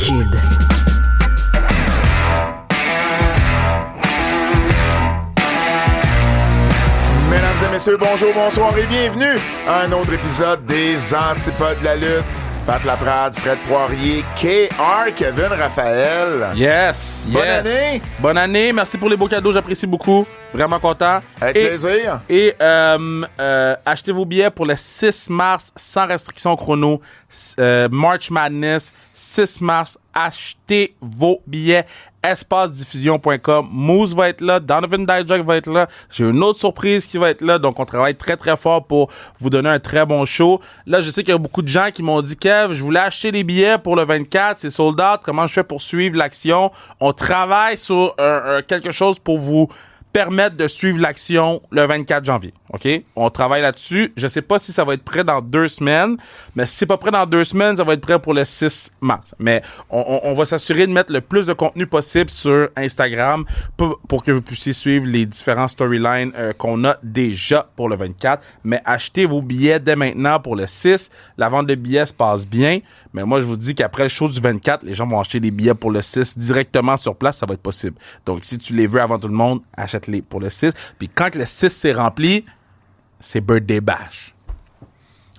Rothschild. Mesdames et messieurs, bonjour, bonsoir et bienvenue à un autre épisode des Antipodes de la lutte. Pat Laprade, Fred Poirier, KR, Kevin Raphaël. Yes, Bonne année. Bonne année, merci pour les beaux cadeaux, j'apprécie beaucoup. Vraiment content. Avec plaisir. Et achetez vos billets pour le 6 mars, sans restriction chrono. March Madness, 6 mars. Achetez vos billets. EspaceDiffusion.com. Moose va être là. Donovan Dijak va être là. J'ai une autre surprise qui va être là. Donc, on travaille très, très fort pour vous donner un très bon show. Là, je sais qu'il y a beaucoup de gens qui m'ont dit « Kev, je voulais acheter les billets pour le 24. C'est sold out. Comment je fais pour suivre l'action? » On travaille sur quelque chose pour vous permettre de suivre l'action le 24 janvier. OK? On travaille là-dessus. Je sais pas si ça va être prêt dans 2 semaines, mais si c'est pas prêt dans 2 semaines, ça va être prêt pour le 6 mars. Mais on va s'assurer de mettre le plus de contenu possible sur Instagram pour que vous puissiez suivre les différents storylines qu'on a déjà pour le 24. Mais achetez vos billets dès maintenant pour le 6. La vente de billets se passe bien. Mais moi, je vous dis qu'après le show du 24, les gens vont acheter les billets pour le 6 directement sur place. Ça va être possible. Donc, si tu les veux avant tout le monde, achète-les pour le 6. Puis quand le 6 s'est rempli, c'est Birthday Bash.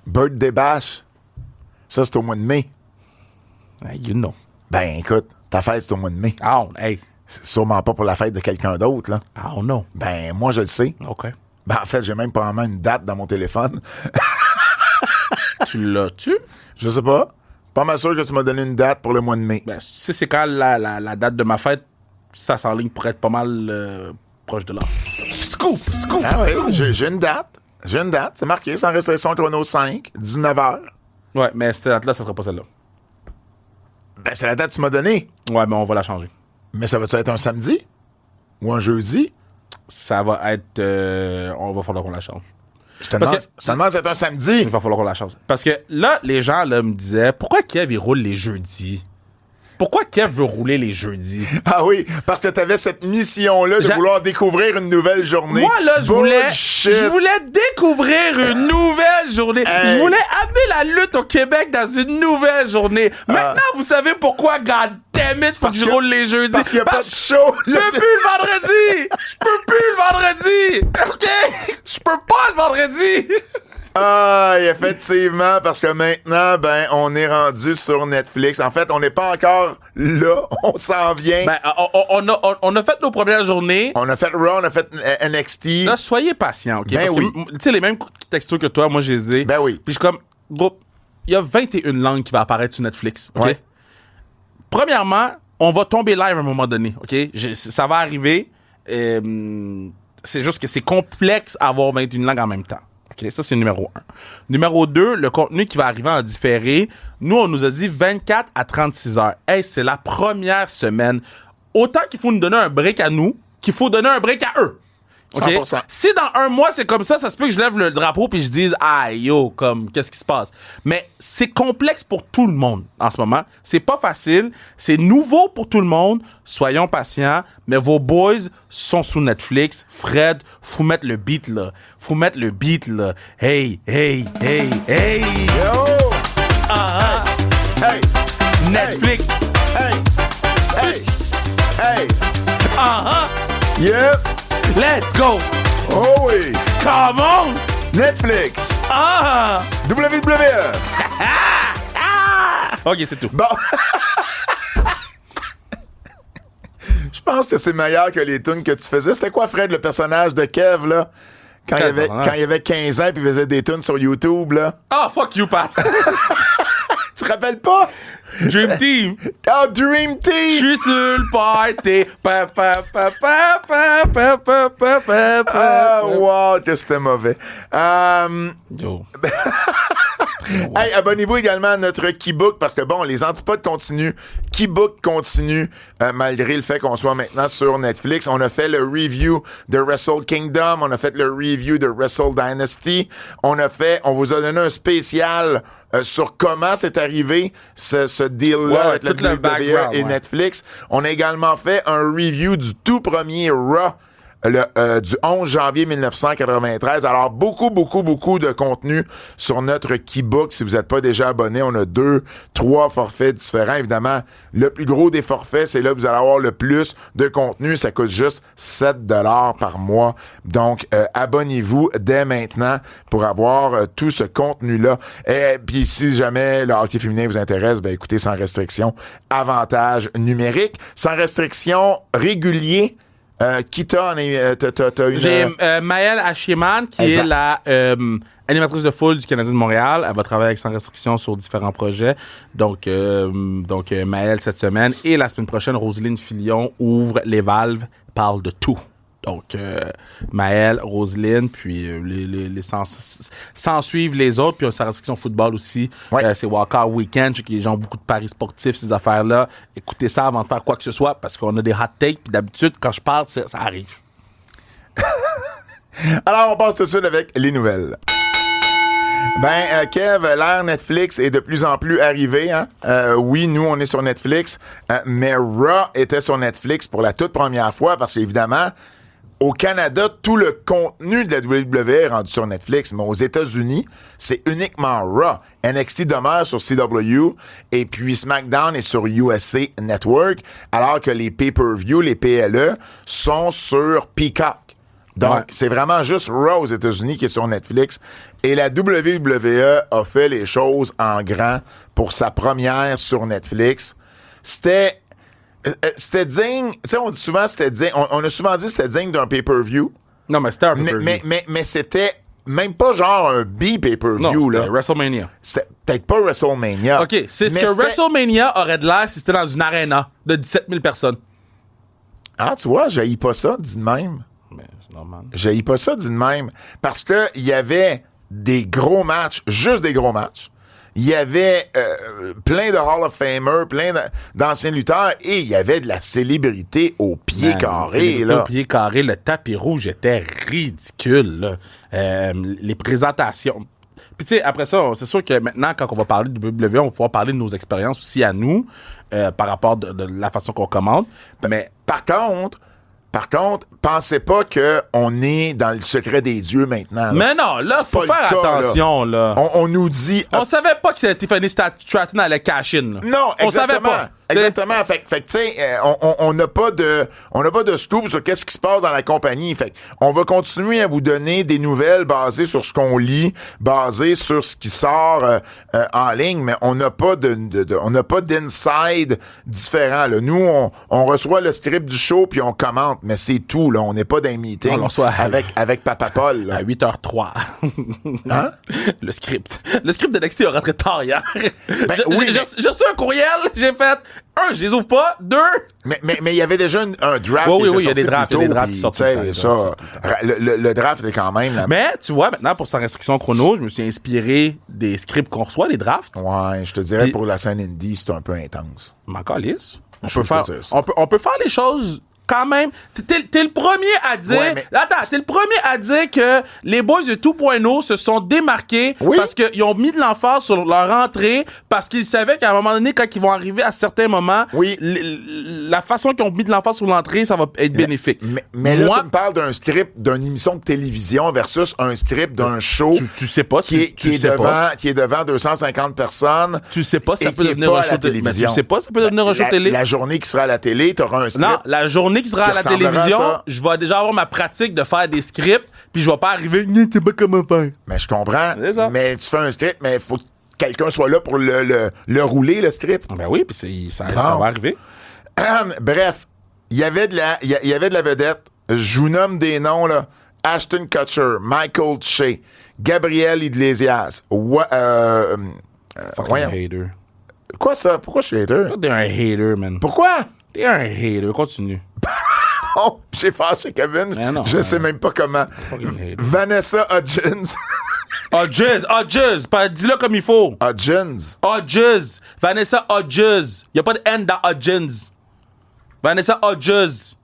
Birthday Bash. Ça, c'est au mois de mai. Hey, you know. Ben, écoute, ta fête, c'est au mois de mai. Ah, hey. C'est sûrement pas pour la fête de quelqu'un d'autre, là. I don't know. Ben, moi, je le sais. OK. Ben, en fait, j'ai même probablement une date dans mon téléphone. Tu l'as-tu? Je sais pas. Pas mal sûr que tu m'as donné une date pour le mois de mai. Ben, si c'est quand la date de ma fête, ça s'enligne pour être pas mal proche de là. Scoop! Scoop! Ah oui, j'ai une date. J'ai une date. C'est marqué, sans restriction chrono 5, 19h. Ouais, mais cette date-là, ça sera pas celle-là. Ben, c'est la date que tu m'as donnée. Ouais, mais on va la changer. Mais ça va-tu être un samedi? Ou un jeudi? Ça va être... on va falloir qu'on la change. Je te demande si c'est un samedi. Il va falloir qu'on la change. Parce que là, les gens là, me disaient, pourquoi Kev, il roule les jeudis? Pourquoi Kev veut rouler les jeudis? Ah oui, parce que t'avais cette mission-là de vouloir découvrir une nouvelle journée. Moi, là, je voulais découvrir une nouvelle journée. Hey. Je voulais amener la lutte au Québec dans une nouvelle journée. Maintenant, vous savez pourquoi, God damn it, faut que je roule les jeudis. Parce qu'il n'y a pas de show. Je peux plus le vendredi! Je peux plus le vendredi! OK? Je peux pas le vendredi! Ah, effectivement, parce que maintenant, ben, on est rendu sur Netflix. En fait, on n'est pas encore là. On s'en vient. Ben, on a fait nos premières journées. On a fait Raw, on a fait NXT. Là, soyez patients, OK? Ben Parce oui. que, tu sais, les mêmes textos que toi, moi, je les ai. Ben oui. Puis je suis comme, groupe, il y a 21 langues qui vont apparaître sur Netflix, OK? Ouais. Premièrement, on va tomber live à un moment donné, OK? Ça va arriver. C'est juste que c'est complexe à avoir 21 langues en même temps. OK, ça, c'est numéro 1. Numéro 2, le contenu qui va arriver en différé. Nous, on nous a dit 24 à 36 heures. Hey, c'est la première semaine. Autant qu'il faut nous donner un break à nous, qu'il faut donner un break à eux. OK? 100%. Si dans un mois, c'est comme ça se peut que je lève le drapeau puis je dise « Aïe, yo, comme, qu'est-ce qui se passe? » Mais c'est complexe pour tout le monde en ce moment. C'est pas facile. C'est nouveau pour tout le monde. Soyons patients. Mais vos boys sont sous Netflix. Fred, faut mettre le beat, là. Faut mettre le beat, là. Hey, hey, hey, hey! Yo! Ah, Hey! Netflix! Hey! Hey! Hey! Ah, Yep! let's go! Oh oui! Come on! Netflix! Ah! WWE! OK, c'est tout. Bon! Je pense que c'est meilleur que les tunes que tu faisais. C'était quoi, Fred, le personnage de Kev, là? Quand il avait 15 ans puis il faisait des tunes sur YouTube, là. Ah, fuck you, Pat! Tu te rappelles pas? Dream Team! Oh, Dream Je Team! suis sur le party! Pa, pa, pa, pa, pa, pa, pa, pa, pa, pa. Ah, wow, que c'était mauvais. Yo. Hey, abonnez-vous également à notre Keybook parce que bon, les antipodes continuent. Keybook continue malgré le fait qu'on soit maintenant sur Netflix. On a fait le review de Wrestle Kingdom. On a fait le review de Wrestle Dynasty. On vous a donné un spécial sur comment c'est arrivé ce deal-là avec la WWE et Netflix. On a également fait un review du tout premier Raw du 11 janvier 1993. Alors, beaucoup de contenu sur notre Keybook. Si vous n'êtes pas déjà abonné, on a 2-3 forfaits différents. Évidemment, le plus gros des forfaits, c'est là que vous allez avoir le plus de contenu. Ça coûte juste 7 $ par mois. Donc, abonnez-vous dès maintenant pour avoir tout ce contenu-là. Et puis, si jamais le hockey féminin vous intéresse, ben écoutez, sans restriction, avantage numérique, sans restriction régulier. Qui t'as une... J'ai Maëlle Achieman, qui Exact. est la animatrice de foule du Canadien de Montréal. Elle va travailler avec Sans Restriction sur différents projets. Donc Maëlle cette semaine. Et la semaine prochaine, Roselyne Filion ouvre les valves, parle de tout. Donc, Maëlle, Roselyne, puis sans suivre les autres, puis Sans Restriction Football aussi. Ouais. C'est Walkout Weekend, je sais que les gens ont beaucoup de paris sportifs, ces affaires-là. Écoutez ça avant de faire quoi que ce soit, parce qu'on a des hot takes, puis d'habitude, quand je parle, ça arrive. Alors, on passe tout de suite avec les nouvelles. Kev, l'ère Netflix est de plus en plus arrivée. Hein? Oui, nous, on est sur Netflix, mais Raw était sur Netflix pour la toute première fois parce qu'évidemment, au Canada, tout le contenu de la WWE est rendu sur Netflix, mais aux États-Unis, c'est uniquement Raw. NXT demeure sur CW et puis SmackDown est sur USA Network, alors que les pay-per-view, les PLE, sont sur Peacock. Donc, Ouais. c'est vraiment juste Raw aux États-Unis qui est sur Netflix. Et la WWE a fait les choses en grand pour sa première sur Netflix. C'était digne. Tu sais, on dit souvent c'était digne. On a souvent dit que c'était digne d'un pay-per-view. Non, mais c'était un Mais, pay-per-view. mais c'était même pas genre un B-pay-per-view, Non, là. c'était WrestleMania. C'était peut-être pas WrestleMania. OK, c'est ce mais que c'était- WrestleMania aurait de l'air si c'était dans une arena de 17 000 personnes. Ah, tu vois, j'haïs pas ça, dit de même. Mais c'est normal. J'haïs pas ça, dit de même. Parce que il y avait des gros matchs, juste des gros matchs. Il y avait plein de Hall of Famers, plein d'anciens lutteurs, et il y avait de la célébrité au pied carré, là. Au pied carré, le tapis rouge était ridicule, là. Les présentations. Puis tu sais, après ça, c'est sûr que maintenant, quand on va parler de WWE, on va pouvoir parler de nos expériences aussi à nous, par rapport de la façon qu'on commande. Mais Par contre, pensez pas qu'on est dans le secret des dieux maintenant. Là. Mais non, là, C'est faut pas faire le cas, attention, là. On nous dit... On savait pas que Tiffany Stratton allait cash in, là. Non, On exactement. savait pas. Exactement. Fait que tu sais, on n'a pas de scoop sur qu'est-ce qui se passe dans la compagnie. Fait on va continuer à vous donner des nouvelles basées sur ce qu'on lit, basées sur ce qui sort en ligne, mais on n'a pas on n'a pas d'inside différent. Là. Nous, on reçoit le script du show puis on commente, mais c'est tout. Là, on n'est pas dans un meeting On le reçoit avec Papa Paul. Là. À 8h03. Hein? Le script. Le script de NXT a rentré tard hier. oui, J'ai reçu un courriel, j'ai fait... Un, je les ouvre pas. Deux... Mais il y avait déjà un draft. Oui, qui était il y a des sorti drafts, plus il y a des tôt, drafts qui puis, sortent tu sais, tout le temps, ça, le draft est quand même... Mais, tu vois, maintenant, pour Sans Restriction Chrono, je me suis inspiré des scripts qu'on reçoit, les drafts. Ouais, je te dirais, Puis- pour la scène indie, c'est un peu intense. Mais encore lisse. Je peux te dire ça. On peut faire les choses quand même. T'es le premier à dire... Ouais, mais- Attends, t'es le premier à dire que les boys de 2.0 se sont démarqués Oui. parce qu'ils ont mis de l'emphase sur leur entrée, parce qu'ils savaient qu'à un moment donné, quand ils vont arriver à certains moments, Oui. la façon qu'ils ont mis de l'emphase sur l'entrée, ça va être bénéfique. Mais là, Moi, tu me parles d'un script d'une émission de télévision versus un script d'un show tu sais pas, qui est devant 250 personnes. Tu sais pas si ça et peut qui est devenir pas un à la show télé. Mais télévision. tu sais pas si ça peut devenir un show La- télé. La journée qui sera à la télé, tu auras un script. Non, la journée qui sera qui à la ressemblera à télévision, ça. je vais déjà avoir ma pratique de faire des scripts, puis je vais pas arriver, tu sais pas comment faire. Mais je comprends. C'est ça. Mais tu fais un script, mais il faut que quelqu'un soit là pour le rouler, le script. Ben oui, puis ça Bon. va arriver. Bref, il y avait de la vedette. Je vous nomme des noms, là. Ashton Kutcher, Michael Che, Gabriel Iglesias. Voyons. Hater. Quoi ça? Pourquoi je suis hater? T'es un hater, man. Pourquoi? T'es un hater. Continue. Oh, j'ai fâché Kevin. Mais non, je sais même pas comment. Fucking hater. Vanessa Hudgens. Hodges. Dis-le comme il faut. Hudgens. Hodges. Vanessa Hodges. Y a pas de N dans Hodgens. Vanessa Hodges.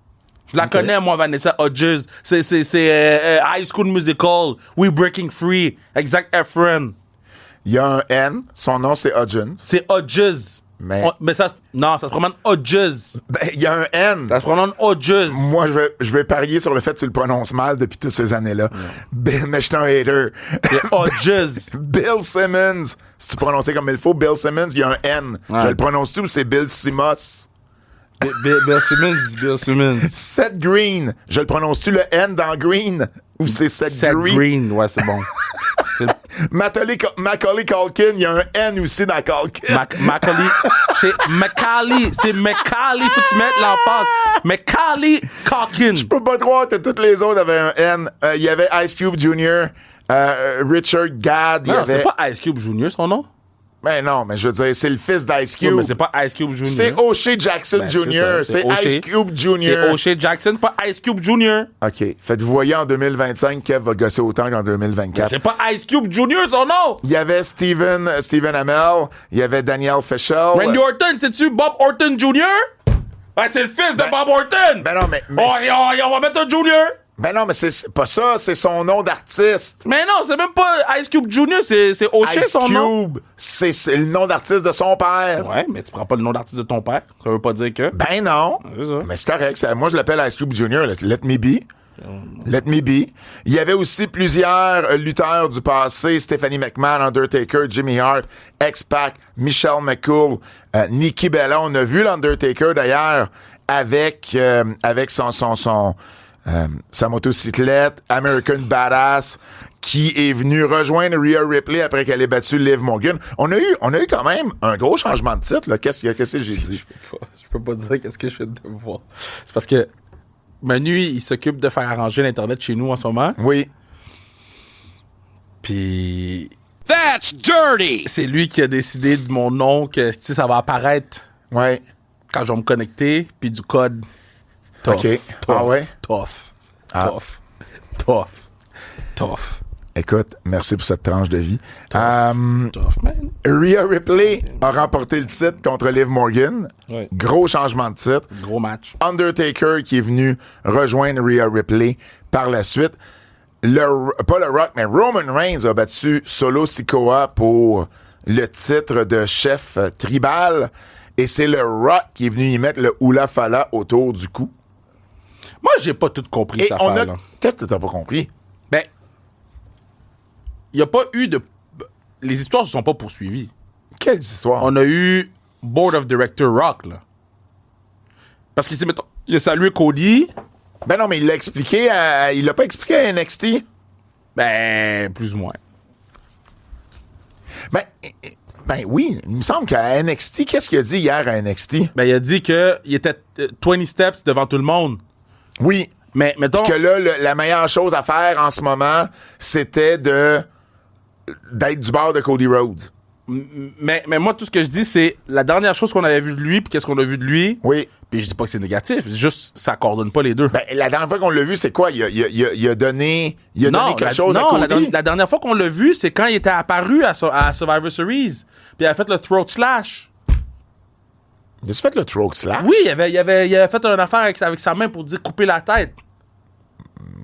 Je la connais, moi, Vanessa Hodges. C'est High School Musical. We Breaking Free. Exact Efron. Il y a un N. Son nom, c'est Hudgens. C'est Hodges. Mais ça se promène Hodges. Ben, il y a un N. Ça se prononce Hodges. Moi, je vais parier sur le fait que tu le prononces mal depuis toutes ces années-là. Mais je suis un hater. C'est Hodges. Bill Simmons. Si tu prononces comme il faut, Bill Simmons, il y a un N. Ouais. Je le prononce-tu ou c'est Bill Simos? Bill Simmons. Seth Green. Je le prononce-tu le N dans Green? Ou c'est Seth Green? Green, ouais, c'est bon. Macaulay Culkin, il y a un N aussi dans Culkin. Macaulay. C'est Macaulay. C'est Macaulay. Faut que tu mettes l'emphase. Macaulay Culkin. Je peux pas croire que toutes les autres avaient un N. Il y avait Ice Cube Jr., Richard Gadd. Non, c'est pas Ice Cube Jr. son nom? Ben non, mais je veux dire, c'est le fils d'Ice Cube. Non, mais c'est pas Ice Cube Jr. C'est O'Shea Jackson Ben, Jr. c'est ça, C'est Ice Cube Jr. C'est O'Shea Jackson, pas Ice Cube Jr. OK. Faites-vous voyez en 2025, Kev va gosser autant qu'en 2024. C'est pas Ice Cube Jr. son nom. Il y avait Steven Amell. Il y avait Daniel Fishel. Randy Orton, c'est-tu Bob Orton Jr.? Ouais, c'est le fils de Bob Orton. Ben non, mais on va mettre un Junior. ben non, mais c'est pas ça. C'est son nom d'artiste. Mais non, c'est même pas Ice Cube Jr., c'est O'Shea Ice son nom. Cube, c'est le nom d'artiste de son père. Ouais, mais tu prends pas le nom d'artiste de ton père. Ça veut pas dire que. Ben non. C'est ça. Mais c'est correct. Moi, je l'appelle Ice Cube Jr. Let me be. Let me be. Il y avait aussi plusieurs lutteurs du passé. Stephanie McMahon, Undertaker, Jimmy Hart, X-Pac, Michelle McCool, Nikki Bella. On a vu l'Undertaker, d'ailleurs, avec sa motocyclette, American Badass, qui est venu rejoindre Rhea Ripley après qu'elle ait battu Liv Morgan. On a eu quand même un gros changement de titre, là. Qu'est-ce que j'ai dit? Je peux pas dire qu'est-ce que je fais de voir. C'est parce que Manu, il s'occupe de faire arranger l'Internet chez nous en ce moment. Oui. Puis That's dirty! c'est lui qui a décidé de mon nom, que tu sais, ça va apparaître Ouais. quand je vais me connecter, puis du code. Tough. OK. Tough. Ah ouais? Tough. Ah. Tough. Tough. Tough. Écoute, merci pour cette tranche de vie. Tough, man. Rhea Ripley a remporté le titre contre Liv Morgan. Ouais. Gros changement de titre. Gros match. Undertaker qui est venu rejoindre Rhea Ripley par la suite. Pas le Rock, mais Roman Reigns a battu Solo Sikoa pour le titre de chef tribal. Et c'est le Rock qui est venu y mettre le Hula Fala autour du cou. Moi, j'ai pas tout compris, Et cette on a... affaire-là. Qu'est-ce que t'as pas compris? Ben, il n'y a pas eu de... Les histoires ne se sont pas poursuivies. Quelle histoire? On a eu Board of Director Rock, là. Parce qu'il s'est, mettons, il a salué Cody. Ben non, mais il l'a expliqué il l'a pas expliqué à NXT. Ben, plus ou moins. Ben oui, il me semble qu'à NXT, qu'est-ce qu'il a dit hier à NXT? Ben, il a dit qu'il était 20 steps devant tout le monde. Oui. Mais, mettons... Que là, la meilleure chose à faire en ce moment, c'était d'être du bord de Cody Rhodes. Mais moi, tout ce que je dis, c'est la dernière chose qu'on avait vu de lui, puis qu'est-ce qu'on a vu de lui. Oui. Puis je dis pas que c'est négatif, c'est juste ça coordonne pas les deux. Ben, la dernière fois qu'on l'a vu, c'est quoi? Il a donné quelque chose à Cody? La dernière fois qu'on l'a vu, c'est quand il était apparu à Survivor Series. Puis il a fait le throat slash. Il a fait le throat slash? Oui, il avait fait une affaire avec sa main pour dire couper la tête.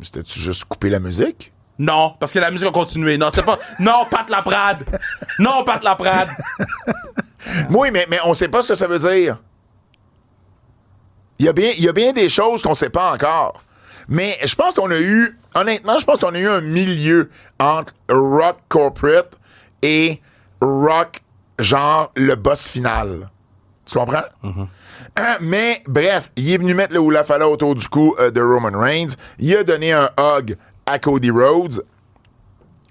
C'était-tu juste couper la musique? Non, parce que la musique a continué. Non, c'est pas... Non, Pat Laprade! Non, Pat Laprade! Oui, mais on sait pas ce que ça veut dire. Il y a bien des choses qu'on sait pas encore. Mais je pense qu'on a eu... Honnêtement, je pense qu'on a eu un milieu entre Rock Corporate et Rock, genre, le boss final. Tu comprends? Mais, bref, il est venu mettre le Hula Fala autour du cou de Roman Reigns. Il a donné un hug à Cody Rhodes.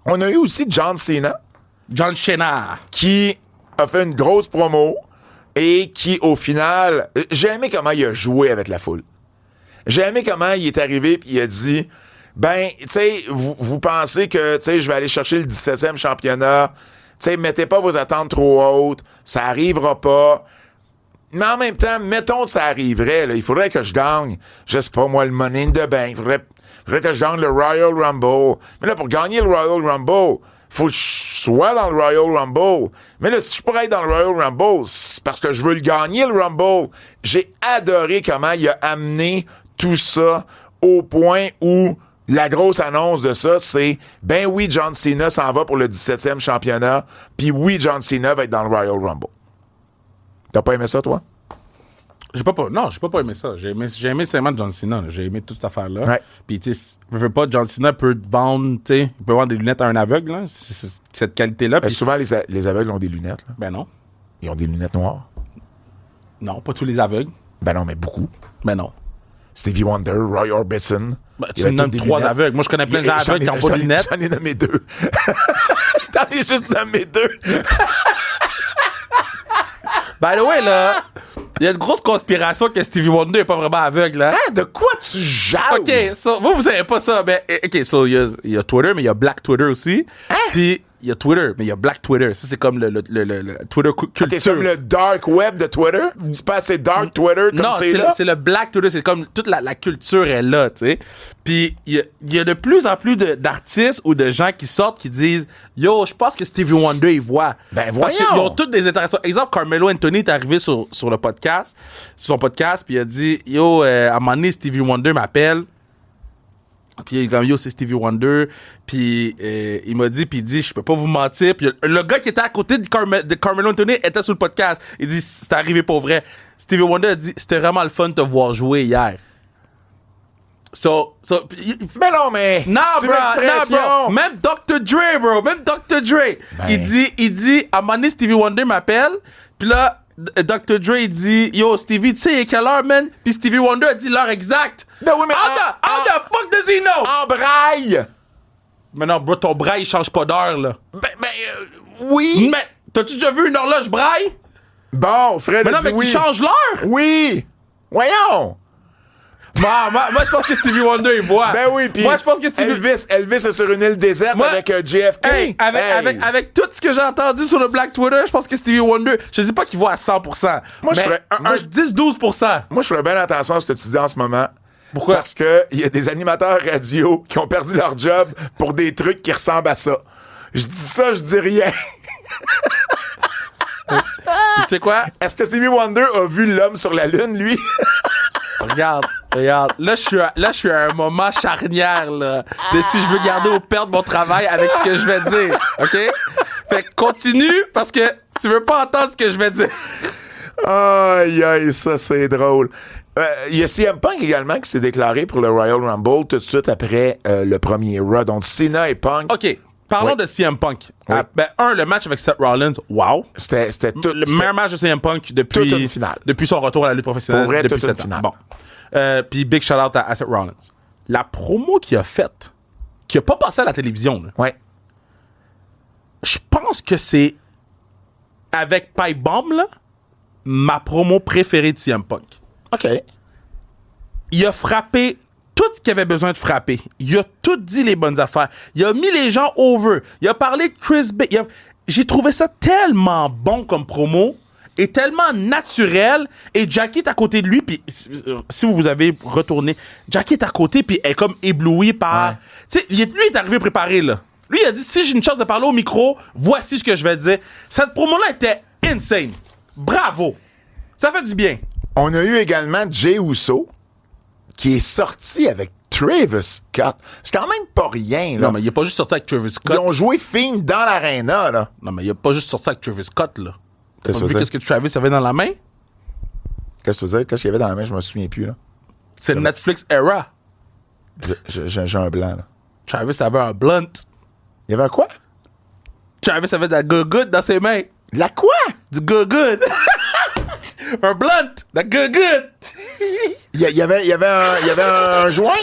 On a eu aussi John Cena. John Cena. Qui a fait une grosse promo et qui, au final... J'ai aimé comment il a joué avec la foule. J'ai aimé comment il est arrivé puis il a dit... Ben, tu sais, vous pensez que, tu sais, je vais aller chercher le 17e championnat. Tu sais, mettez pas vos attentes trop hautes. Ça arrivera pas. Mais en même temps, mettons que ça arriverait, là, il faudrait que je gagne, je sais pas moi, le Money in the Bank. Il faudrait que je gagne le Royal Rumble. Mais là, pour gagner le Royal Rumble, faut que je sois dans le Royal Rumble. Mais là, si je pourrais être dans le Royal Rumble, c'est parce que je veux le gagner, le Rumble. J'ai adoré comment il a amené tout ça au point où la grosse annonce de ça, c'est ben oui, John Cena s'en va pour le 17e championnat, puis oui, John Cena va être dans le Royal Rumble. T'as pas aimé ça, toi? J'ai pas aimé ça. J'ai aimé le segment de John Cena. J'ai aimé toute cette affaire-là. Ouais. Puis, tu sais, je veux pas, John Cena peut te vendre, tu sais, il peut vendre des lunettes à un aveugle, là. C'est cette qualité-là. Puis, Souvent, les aveugles ont des lunettes. Là. ben non. Ils ont des lunettes noires. Non, pas tous les aveugles. Ben non, mais beaucoup. Ben non. Stevie Wonder, Roy Orbison. Ben, tu me nommes 3 aveugles. Moi, je connais plein de gens aveugles qui n'ont pas de lunettes. J'en ai nommé 2. J'en ai juste nommé 2. By the way, là, il y a une grosse conspiration que Stevie Wonder n'est pas vraiment aveugle, hein? Hein, de quoi tu jases? OK, so, vous savez pas ça, mais OK, so, il y a Twitter, mais il y a Black Twitter aussi. Puis, il y a Twitter, mais il y a Black Twitter. Ça, c'est comme le Twitter culture. C'est comme le dark web de Twitter? C'est pas assez dark Twitter comme non, c'est là? c'est le Black Twitter. C'est comme toute la culture est là, tu sais. Puis, il y a de plus en plus d'artistes ou de gens qui sortent qui disent « Yo, je pense que Stevie Wonder, il voit. » Ben, Parce voyons! qu'ils ont toutes des interactions. Exemple, Carmelo Anthony est arrivé sur le podcast, sur son podcast, puis il a dit « Yo, à un moment donné, Stevie Wonder m'appelle. » Puis il est comme, yo, c'est Stevie Wonder. Puis il m'a dit, puis il dit, je peux pas vous mentir. Puis le gars qui était à côté de Carmelo Anthony était sur le podcast. Il dit, c'est arrivé pour vrai. Stevie Wonder a dit, c'était vraiment le fun de te voir jouer hier. Mais non, mais... Non, c'est bro, une expression. non, bro. Même Dr. Dre, bro. Même Dr. Dre. Ben. Il dit, à un moment donné, Stevie Wonder m'appelle. Puis là, Dr. Dre, il dit, yo, Stevie, tu sais, il est quelle heure, man? Puis Stevie Wonder a dit l'heure exacte. Ben oui, mais... How the fuck does he know? En braille! Mais non, bro, ton braille, il change pas d'heure, là. Oui! Mais, t'as-tu déjà vu une horloge braille? Bon, Fred Mais a non, dit mais oui. qui change l'heure? Oui! Voyons! Moi, je pense que Stevie Wonder, il voit. Ben oui, puis moi, je pense que Stevie... Elvis est sur une île déserte Moi- avec JFK. Hey, avec tout ce que j'ai entendu sur le Black Twitter, je pense que Stevie Wonder, je dis pas qu'il voit à 100%, Moi, je mais ferais- un moi, 10-12%. Moi, je ferais bien attention à ce que tu dis en ce moment. Pourquoi? Parce que il y a des animateurs radio qui ont perdu leur job pour des trucs qui ressemblent à ça. Je dis ça, je dis rien. Tu sais quoi? Est-ce que Stevie Wonder a vu l'homme sur la Lune, lui? Regarde. Là, je suis à un moment charnière, là, de si je veux garder ou perdre mon travail avec ce que je vais dire, OK? Fait que continue, parce que tu veux pas entendre ce que je vais dire. Aïe, aïe, ça, c'est drôle. Il y a CM Punk également qui s'est déclaré pour le Royal Rumble tout de suite après le premier Raw. Donc, Cena et Punk, OK, parlons Oui. de CM Punk. Oui. Le match avec Seth Rollins, wow. c'était tout. Le meilleur match de CM Punk toute une depuis, finale. depuis son retour à la lutte professionnelle. Pour vrai, depuis toute une 7 ans. finale. Bon. Puis big shout out à Seth Rollins. La promo qu'il a faite, qui a pas passé à la télévision, là, Ouais. je pense que c'est, avec Pipe Bomb, là, ma promo préférée de CM Punk. OK. Il a frappé tout ce qu'il avait besoin de frapper. Il a tout dit les bonnes affaires. Il a mis les gens over. Il a parlé de Chris Bay. J'ai trouvé ça tellement bon comme promo et tellement naturel. Et Jackie est à côté de lui. Puis si vous avez retourné, Jackie est à côté puis elle est comme éblouie par... Ouais. Tu sais, lui est arrivé préparé, là. Lui, il a dit, si j'ai une chance de parler au micro, voici ce que je vais dire. Cette promo-là était insane. Bravo. Ça fait du bien. On a eu également Jey Uso qui est sorti avec Travis Scott. C'est quand même pas rien, là. Non, mais il a pas juste sorti avec Travis Scott. Ils ont joué Fiend dans l'aréna, là. Non, mais il a pas juste sorti avec Travis Scott, là. T'as Qu'est-ce pas que vu tu veux qu'est-ce que Travis avait dans la main? Qu'est-ce que tu veux dire? Qu'est-ce qu'il y avait dans la main? Je me souviens plus, là. C'est le Netflix era. J'ai un blanc, là. Travis avait un blunt. Il y avait un quoi? Travis avait de la good dans ses mains. De la quoi? Du good. Un blunt. De la good. Il y avait un joint?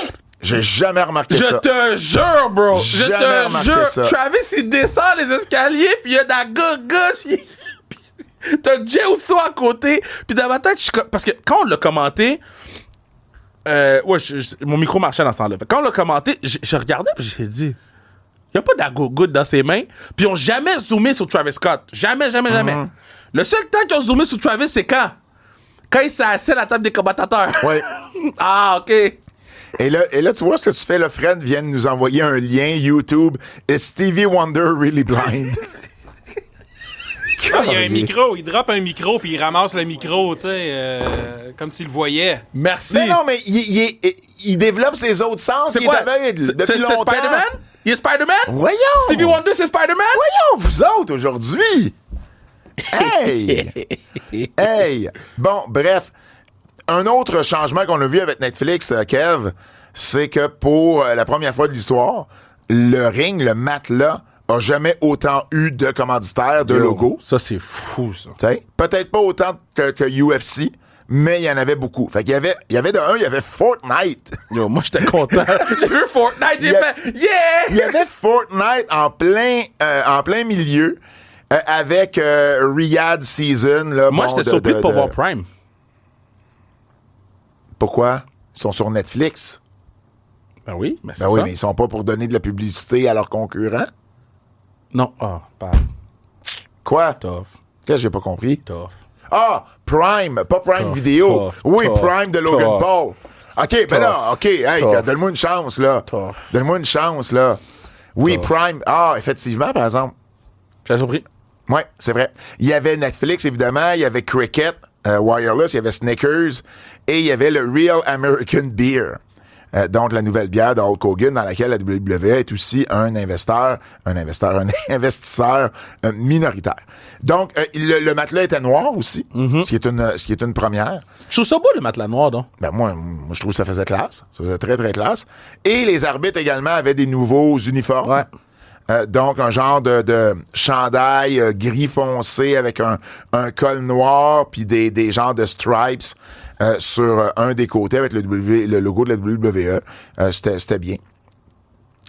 J'ai jamais remarqué Je ça. te jure, bro. Je Jamais te remarqué jure. ça. Travis, il descend les escaliers, puis il y a de la good. Puis t'as Jey Uso à côté. Puis dans ma tête, parce que quand on l'a commenté, mon micro marchait dans ce temps-là. Quand on l'a commenté, je regardais, puis j'ai dit, il n'y a pas de la good dans ses mains. Puis ils n'ont jamais zoomé sur Travis Scott. Jamais. Le seul temps qu'ils ont zoomé sur Travis, c'est quand? Quand il s'est assis à la table des commentateurs. Ouais. Ah, OK. Et là, tu vois ce que tu fais, là, Fred vient de nous envoyer un lien YouTube. Is Stevie Wonder really blind? Ah, il y a un micro, il drop un micro puis il ramasse le micro, tu sais, comme s'il le voyait. Merci. Mais non, mais il développe ses autres sens. C'est il quoi? est aveugle depuis C'est longtemps. Spider-Man? Il est Spider-Man? Voyons! Stevie Wonder, c'est Spider-Man? Voyons, vous autres, aujourd'hui! Hey! Hey! Bon, bref. Un autre changement qu'on a vu avec Netflix, Kev, c'est que pour la première fois de l'histoire, le ring, le matelas, a jamais autant eu de commanditaires, de logos. Ça, c'est fou, ça. T'sais, peut-être pas autant que UFC, mais il y en avait beaucoup. Fait qu'il y avait il y avait Fortnite. Yo, moi, j'étais content. J'ai vu Fortnite, j'ai fait « Yeah! » Il y avait Fortnite en plein milieu avec Riyadh Season. Là, Moi, j'étais surpris de pas voir Prime. Pourquoi? Ils sont sur Netflix. Ben oui, mais c'est Ben oui, ça. mais ils sont pas pour donner de la publicité à leurs concurrents. Non, pas Quoi? tough, Qu'est-ce que j'ai pas compris? tough. Ah, Prime, pas Prime Tough, Vidéo. tough, Oui, tough, Prime de Logan tough. Paul. OK, ben là, OK, hey, Tough. donne-moi une chance, là. Tough. Donne-moi une chance, là. Oui, Tough. Prime. Ah, effectivement, par exemple. J'étais surpris. Oui, c'est vrai. Il y avait Netflix, évidemment. Il y avait Cricket, Wireless. Il y avait Snickers. Et il y avait le Real American Beer. Donc, la nouvelle bière de Hulk Hogan, dans laquelle la WWE est aussi un investisseur minoritaire. Donc, le matelas était noir aussi, ce qui est une première. Je trouve ça beau, le matelas noir, donc. Ben moi, je trouve que ça faisait classe. Ça faisait très, très classe. Et les arbitres également avaient des nouveaux uniformes. Ouais. Donc, un genre de chandail gris foncé avec un col noir puis des genres de stripes sur un des côtés avec le logo de la WWE. C'était bien.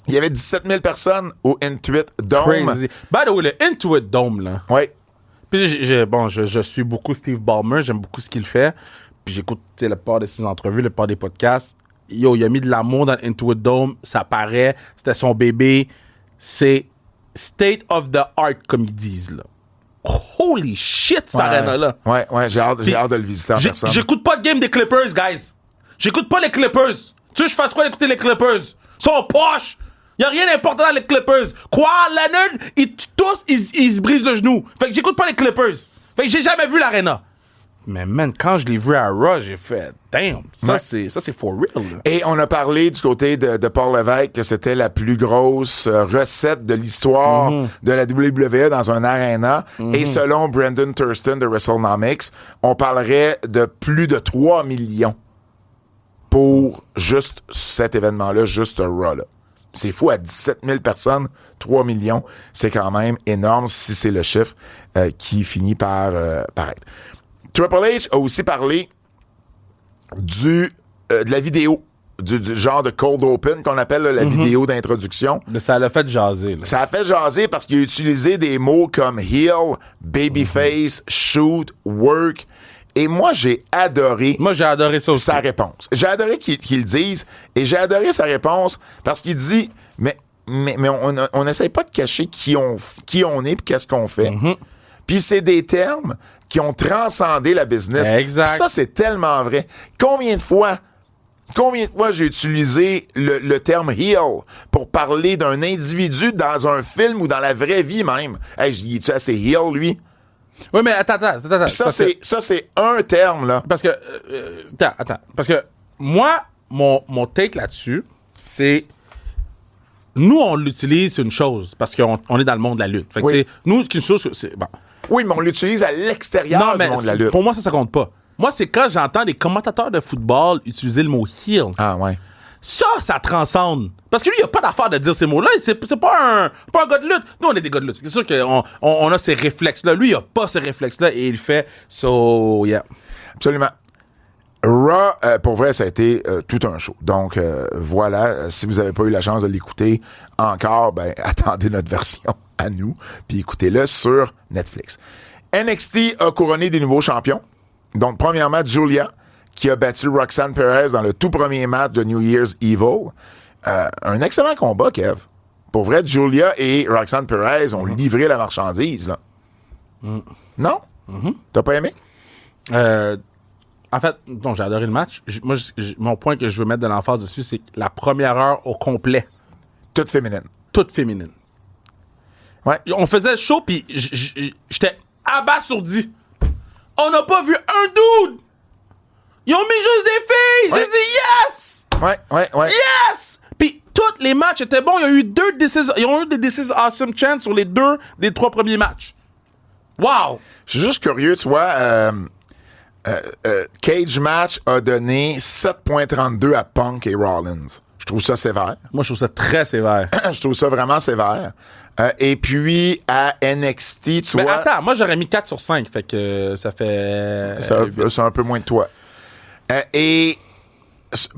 Il y avait 17 000 personnes au Intuit Dome. Crazy. By the way, le Intuit Dome, là. Oui. Puis je suis beaucoup Steve Ballmer, j'aime beaucoup ce qu'il fait. Puis j'écoute la plupart de ses entrevues, la plupart des podcasts. Yo, il a mis de l'amour dans l'Intuit Dome, ça paraît, c'était son bébé. C'est state of the art, comme ils disent, là. Holy shit, cette arena-là. Ouais, j'ai hâte de le visiter en personne. J'écoute pas de game des Clippers, guys. J'écoute pas les Clippers. Tu sais, je fais quoi d'écouter les Clippers? Ils sont poches. Y a rien d'important dans les Clippers. Quoi? Leonard, tous, ils se brisent le genou. Fait que j'écoute pas les Clippers. Fait que j'ai jamais vu l'arena. Mais man, quand je l'ai vu à Raw, j'ai fait damn, ça c'est for real. Là. Et on a parlé du côté de Paul Lévesque que c'était la plus grosse recette de l'histoire de la WWE dans un arena. Et selon Brandon Thurston de WrestleNomics, on parlerait de plus de 3 millions pour juste cet événement-là, juste Raw. Là. C'est fou, à 17 000 personnes, 3 millions, c'est quand même énorme si c'est le chiffre qui finit par être. Triple H a aussi parlé de la vidéo, du genre de cold open qu'on appelle là, la vidéo d'introduction. Mais ça l'a fait jaser. Là. Ça a fait jaser parce qu'il a utilisé des mots comme heel, babyface, shoot, work. Et moi, j'ai adoré. Moi, j'ai adoré ça aussi. Sa réponse. J'ai adoré qu'il le dise. Et j'ai adoré sa réponse parce qu'il dit mais on n'essaie pas de cacher qui on est et qu'est-ce qu'on fait. Puis c'est des termes qui ont transcendé la business. Exact. Puis ça, c'est tellement vrai. Combien de fois j'ai utilisé le terme heel pour parler d'un individu dans un film ou dans la vraie vie même? Hey, je dis, tu assez heel, lui? Oui, mais attends. Puis ça, c'est un terme, là. Parce que, attends. Parce que moi, mon take là-dessus, c'est... Nous, on l'utilise, c'est une chose, parce qu'on est dans le monde de la lutte. Fait que, Oui. nous, une chose, c'est... Bon. Oui, mais on l'utilise à l'extérieur du monde de la lutte. Pour moi, ça compte pas. Moi, c'est quand j'entends des commentateurs de football utiliser le mot heel. Ah, ouais. Ça transcende. Parce que lui, il a pas d'affaire de dire ces mots-là. C'est pas un gars de lutte. Nous, on est des gars de lutte. C'est sûr qu'on a ces réflexes-là. Lui, il a pas ces réflexes-là et il le fait. So, yeah. Absolument. Raw, pour vrai, ça a été tout un show. Donc, voilà. Si vous n'avez pas eu la chance de l'écouter encore, ben, attendez notre version à nous, puis écoutez-le sur Netflix. NXT a couronné des nouveaux champions. Donc, premièrement, Julia, qui a battu Roxanne Perez dans le tout premier match de New Year's Evil. Un excellent combat, Kev. Pour vrai, Julia et Roxanne Perez ont livré la marchandise, là. Non? T'as pas aimé? En fait, bon, j'ai adoré le match. Mon point que je veux mettre de l'emphase dessus, c'est la première heure au complet. Toute féminine. Toute féminine. Ouais. On faisait le show, puis j'étais abasourdi. On n'a pas vu un dude! Ils ont mis juste des filles! Ouais. J'ai dit yes! Ouais. Yes! Puis tous les matchs étaient bons. Il y a eu ils ont eu des This is Awesome chants sur les 2 des 3 premiers matchs. Wow! Je suis juste curieux, tu vois, Cage Match a donné 7.32 à Punk et Rollins. Je trouve ça sévère. Moi, je trouve ça très sévère. Je trouve ça vraiment sévère. Et puis, à NXT, tu Mais vois... attends, moi, j'aurais mis 4 sur 5. Fait que ça fait... C'est un peu moins de toi. Et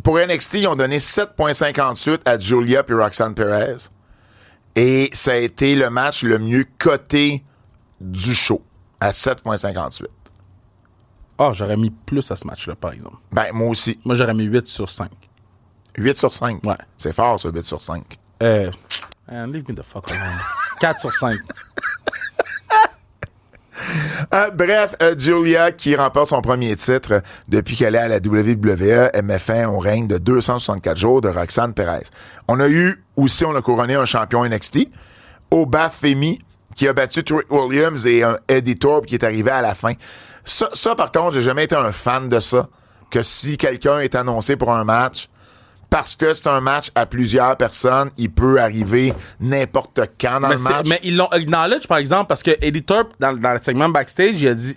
pour NXT, ils ont donné 7.58 à Julia puis Roxanne Perez. Et ça a été le match le mieux coté du show, à 7.58. Ah, j'aurais mis plus à ce match-là, par exemple. Ben, moi aussi. Moi, j'aurais mis 8 sur 5. 8 sur 5. Ouais. C'est fort, ça, 8 sur 5. Leave me the fuck alone. 4 sur 5. Bref, Julia qui remporte son premier titre depuis qu'elle est à la WWE, elle met fin au règne de 264 jours de Roxanne Perez. On a couronné un champion NXT, Oba Femi, qui a battu Trick Williams et Eddie Thorpe qui est arrivé à la fin. Ça, par contre, j'ai jamais été un fan de ça, que si quelqu'un est annoncé pour un match, parce que c'est un match à plusieurs personnes, il peut arriver n'importe quand dans le match. Mais ils l'ont acknowledge, par exemple, parce que Eddie Thorpe, dans le segment backstage, il a dit...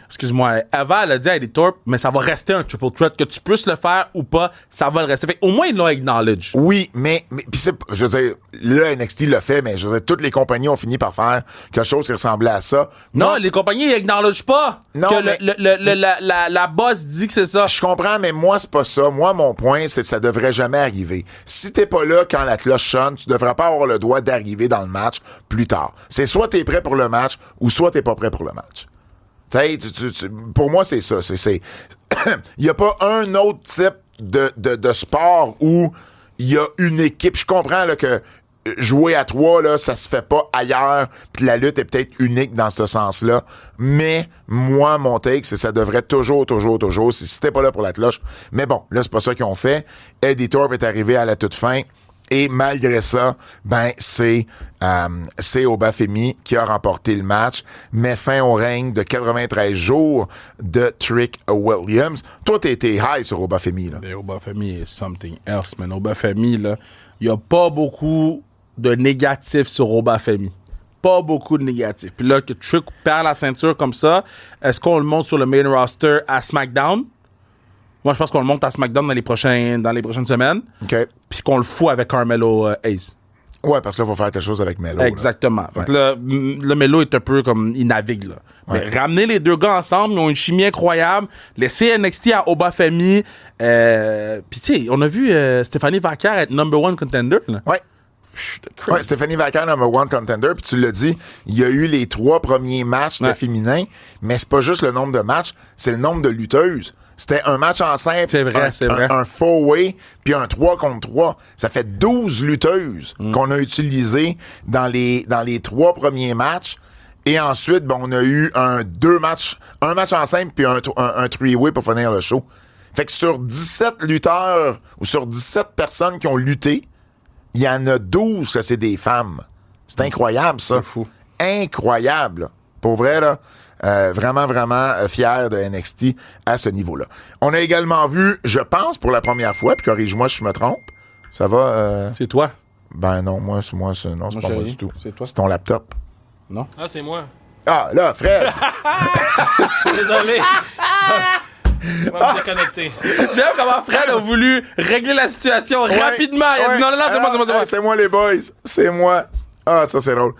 excuse-moi, Eva, elle a dit à Eddie Thorpe, mais ça va rester un triple threat, que tu puisses le faire ou pas, ça va le rester. Fait au moins, ils l'ont acknowledge. Oui, mais pis c'est, je veux dire, là, NXT le fait, mais je veux dire, toutes les compagnies ont fini par faire quelque chose qui ressemblait à ça. Non, Moi, les compagnies, ils acknowledge pas Non, que mais- la boss dit que c'est ça. je comprends, mais moi, c'est pas ça. Moi, mon point, c'est que ça devrait jamais arriver. Si t'es pas là quand la cloche sonne, tu devrais pas avoir le droit d'arriver dans le match plus tard. C'est soit t'es prêt pour le match, ou soit t'es pas prêt pour le match. Pour moi, c'est ça. Il n'y a pas un autre type de sport où il y a une équipe. Je comprends là, que jouer à 3, là, ça se fait pas ailleurs, puis la lutte est peut-être unique dans ce sens-là. Mais moi, mon take, c'est que ça devrait toujours, si t'es pas là pour la cloche. Mais bon, là, c'est pas ça qu'ils ont fait. Eddie Thorpe est arrivé à la toute fin. Et malgré ça, ben c'est Oba Femi qui a remporté le match, met fin au règne de 93 jours de Trick Williams. Toi, t'as été high sur Oba Femi, là. Mais Oba Femi is something else, man. Oba Femi, là, il n'y a pas beaucoup de négatifs sur Oba Femi. Pas beaucoup de négatifs. Puis là, que Trick perd la ceinture comme ça, est-ce qu'on le monte sur le main roster à SmackDown? Moi, je pense qu'on le monte à SmackDown dans les prochaines semaines. OK. Puis qu'on le fout avec Carmelo Hayes. Ouais, parce que là, il faut faire quelque chose avec Melo. Exactement. Là. Fait que là, le Melo est un peu comme, il navigue, là. Ouais. Mais ramener les deux gars ensemble, ils ont une chimie incroyable. Laisser NXT à Oba Femi. Puis tu sais, on a vu Stéphanie Vaquer être number one contender, là. Ouais. Ouais, Stéphanie Vaquer, number one contender, puis tu l'as dit, il y a eu les 3 premiers matchs de féminin, mais c'est pas juste le nombre de matchs, c'est le nombre de lutteuses. C'était un match en simple, C'est vrai. un four-way, puis un 3 contre 3. Ça fait 12 lutteuses qu'on a utilisées dans les 3 premiers matchs. Et ensuite, ben, on a eu un match en simple, puis un 3-way pour finir le show. Fait que sur 17 lutteurs, ou sur 17 personnes qui ont lutté, il y en a 12 que c'est des femmes. C'est incroyable, ça. C'est fou. Incroyable. Pour vrai, là. Vraiment fier de NXT à ce niveau-là. On a également vu, je pense, pour la première fois, puis corrige-moi si je me trompe, ça va... C'est toi. Ben non, moi c'est pas moi j'ai du tout. c'est toi. C'est ton laptop. Non? Ah, c'est moi. Ah, là, Fred! Désolé. Je vais me déconnecter. J'aime comment Fred a voulu régler la situation rapidement. Il a dit non, c'est moi. C'est moi, les boys. C'est moi. Ah, ça, c'est drôle.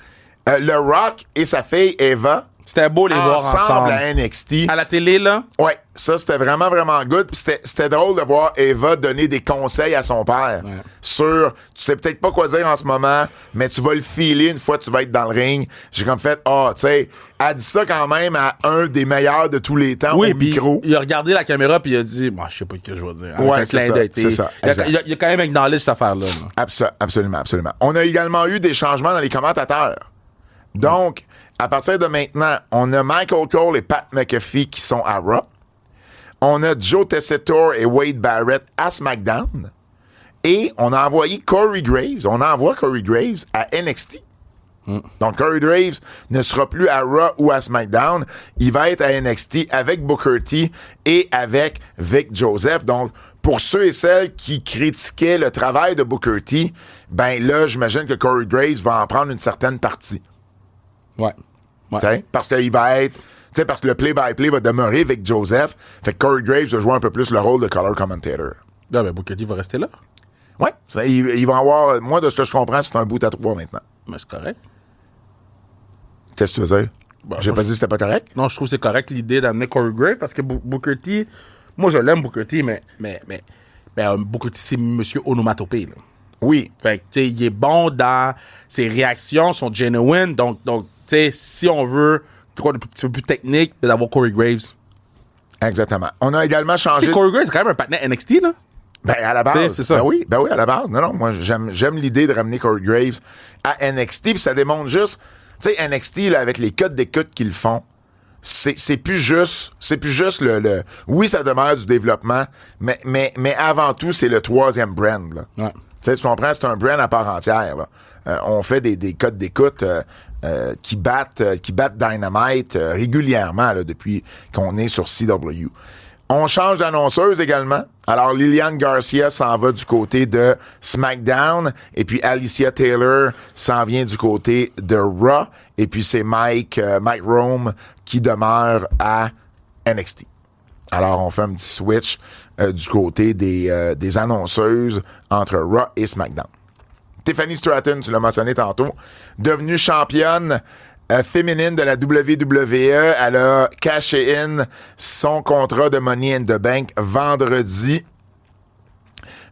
Le Rock et sa fille Eva... C'était beau les voir ensemble. à NXT. À la télé, là. Ouais, ça, c'était vraiment good. Puis c'était drôle de voir Eva donner des conseils à son père sur, tu sais peut-être pas quoi dire en ce moment, mais tu vas le filer une fois que tu vas être dans le ring. J'ai comme fait, tu sais, elle dit ça quand même à un des meilleurs de tous les temps au micro. Il a regardé la caméra puis il a dit, je sais pas ce que je vais dire. Avec Ouais, un c'est clin ça, d'œil, c'est ça, exact. Il a quand même acknowledge cette affaire-là. là. Absolument. On a également eu des changements dans les commentateurs. Donc, à partir de maintenant, on a Michael Cole et Pat McAfee qui sont à Raw. On a Joe Tessitore et Wade Barrett à SmackDown. Et on a envoyé Corey Graves. On envoie Corey Graves à NXT. Donc, Corey Graves ne sera plus à Raw ou à SmackDown. Il va être à NXT avec Booker T et avec Vic Joseph. Donc, pour ceux et celles qui critiquaient le travail de Booker T, ben là, j'imagine que Corey Graves va en prendre une certaine partie. Ouais. Ouais. T'sais, parce qu'il va être... T'sais, parce que le play-by-play va demeurer avec Joseph. Fait que Corey Graves va jouer un peu plus le rôle de color commentator. Non, mais Booker T va rester là. Ouais. Il va avoir... Moi, de ce que je comprends, c'est un bout à 3 maintenant. Mais c'est correct. Qu'est-ce que tu veux dire? Bah, J'ai moi, pas dit que c'était pas correct? Non, je trouve que c'est correct l'idée d'amener Corey Graves parce que Booker T, moi je l'aime Booker T, mais Booker T c'est monsieur onomatopée. Là. Oui. Fait que, tu sais, il est bon dans ses réactions, sont genuine. Donc tu sais, si on veut quelque chose de un petit peu plus technique, c'est d'avoir Corey Graves. Exactement. On a également changé... C'est Corey Graves, c'est quand même un partenaire NXT, là. Ben, à la base. T'sais, c'est ça. Ben oui, à la base. Non, moi, j'aime l'idée de ramener Corey Graves à NXT, puis ça démontre juste... Tu sais, NXT, là, avec les codes d'écoute qu'ils font, c'est plus juste le... Oui, ça demeure du développement, mais avant tout, c'est le troisième brand, là. Ouais. Tu sais, tu comprends, c'est un brand à part entière, là. On fait des codes d'écoute qui battent Dynamite régulièrement, là, depuis qu'on est sur CW. On change d'annonceuse également. Alors, Liliane Garcia s'en va du côté de SmackDown. Et puis, Alicia Taylor s'en vient du côté de Raw. Et puis, c'est Mike Rome qui demeure à NXT. Alors, on fait un petit switch du côté des annonceuses entre Raw et SmackDown. Tiffany Stratton, tu l'as mentionné tantôt, devenue championne féminine de la WWE. Elle a caché in son contrat de Money in the Bank vendredi.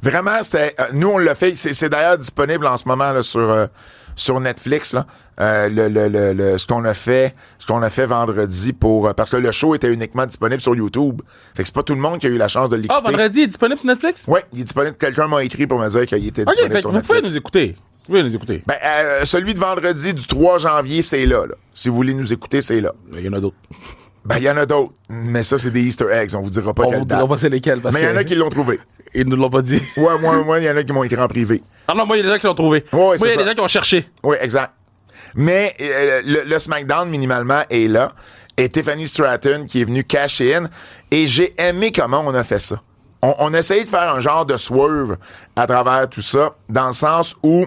Vraiment, c'était... nous, on l'a fait. C'est d'ailleurs disponible en ce moment là, sur Netflix. Là. Ce qu'on a fait vendredi parce que le show était uniquement disponible sur YouTube. Fait que c'est pas tout le monde qui a eu la chance de l'écouter. Ah, vendredi, il est disponible sur Netflix? Oui, il est disponible. Quelqu'un m'a écrit pour me dire qu'il était OK, disponible fait sur que vous Netflix. pouvez nous écouter. Vous pouvez nous écouter. Ben, celui de vendredi du 3 janvier, c'est là. Si vous voulez nous écouter, c'est là. Il y en a d'autres. Ben, il y en a d'autres. Mais ça, c'est des Easter eggs. On vous dira pas On quelle vous date. dira pas c'est lesquels. Parce Mais il y en a que qui l'ont trouvé. ils nous l'ont pas dit. Ouais, moi, il y en a qui m'ont écrit en privé. Ah non, moi, il y a des gens qui l'ont trouvé. Ouais, moi, c'est il y a ça. des gens qui ont cherché. Oui, exact. Mais le SmackDown, minimalement, est là. Et Tiffany Stratton qui est venue cash in. Et j'ai aimé comment on a fait ça. On a essayé de faire un genre de swerve à travers tout ça, dans le sens où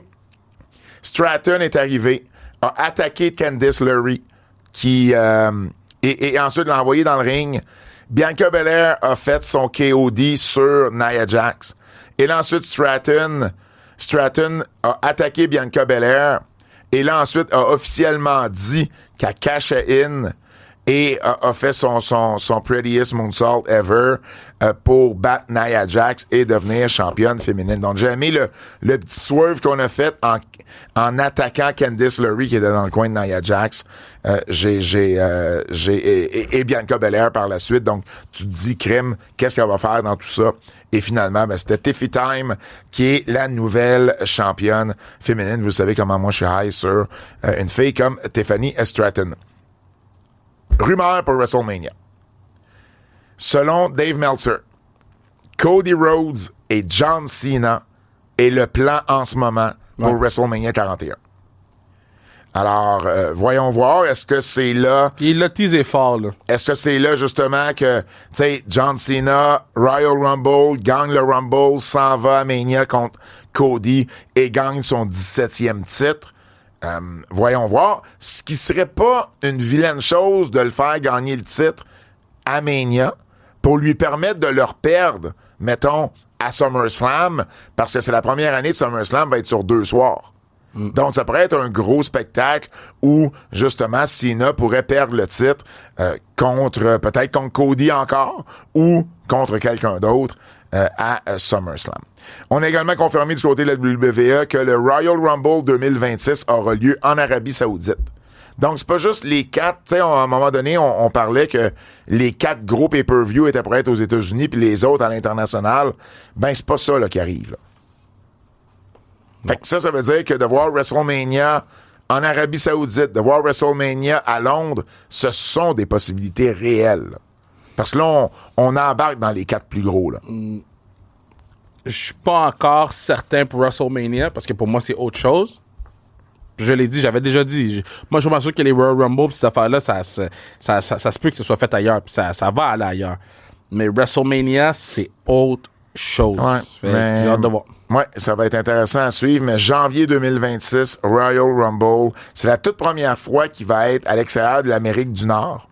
Stratton est arrivé, a attaqué Candice LeRae, et ensuite l'a envoyé dans le ring. Bianca Belair a fait son KOD sur Nia Jax. Et là, ensuite, Stratton a attaqué Bianca Belair. Et là, ensuite, a officiellement dit qu'elle cashait in et a fait son prettiest moonsault ever pour battre Nia Jax et devenir championne féminine. Donc, j'ai aimé le petit swerve qu'on a fait en attaquant Candice LeRae qui était dans le coin de Nia Jax. Et Bianca Belair par la suite. Donc, tu te dis, crime, qu'est-ce qu'elle va faire dans tout ça? Et finalement, c'était Tiffy Time qui est la nouvelle championne féminine. Vous savez comment moi je suis high sur une fille comme Tiffany Stratton. Rumeur pour WrestleMania. Selon Dave Meltzer, Cody Rhodes et John Cena est le plan en ce moment pour WrestleMania 41. Alors, voyons voir, est-ce que c'est là... Il l'a teasé fort, là. Est-ce que c'est là, justement, que, tu sais, John Cena, Royal Rumble, gagne le Rumble, s'en va à Mania contre Cody et gagne son 17e titre? Voyons voir. Ce qui serait pas une vilaine chose de le faire gagner le titre à Mania pour lui permettre de le perdre, mettons, à SummerSlam, parce que c'est la première année de SummerSlam, va être sur 2 soirs. Donc, ça pourrait être un gros spectacle où, justement, Cena pourrait perdre le titre peut-être contre Cody encore, ou contre quelqu'un d'autre à SummerSlam. On a également confirmé du côté de la WWE que le Royal Rumble 2026 aura lieu en Arabie Saoudite. Donc, c'est pas juste les 4. Tu sais, à un moment donné, on parlait que les 4 gros pay-per-view étaient prêts aux États-Unis puis les autres à l'international. Ben, c'est pas ça là, qui arrive. Là. Fait que ça veut dire que de voir WrestleMania en Arabie Saoudite, de voir WrestleMania à Londres, ce sont des possibilités réelles. Là. Parce que là, on embarque dans les 4 plus gros. Là. Je suis pas encore certain pour WrestleMania, parce que pour moi, c'est autre chose. Je l'ai dit, j'avais déjà dit. Moi, je suis pas sûr que les Royal Rumble pis cette affaire-là, ça se peut que ce soit fait ailleurs, puis ça va aller ailleurs. Mais WrestleMania, c'est autre chose. Ouais, j'ai hâte de voir. Ouais, ça va être intéressant à suivre, mais janvier 2026, Royal Rumble, c'est la toute première fois qu'il va être à l'extérieur de l'Amérique du Nord.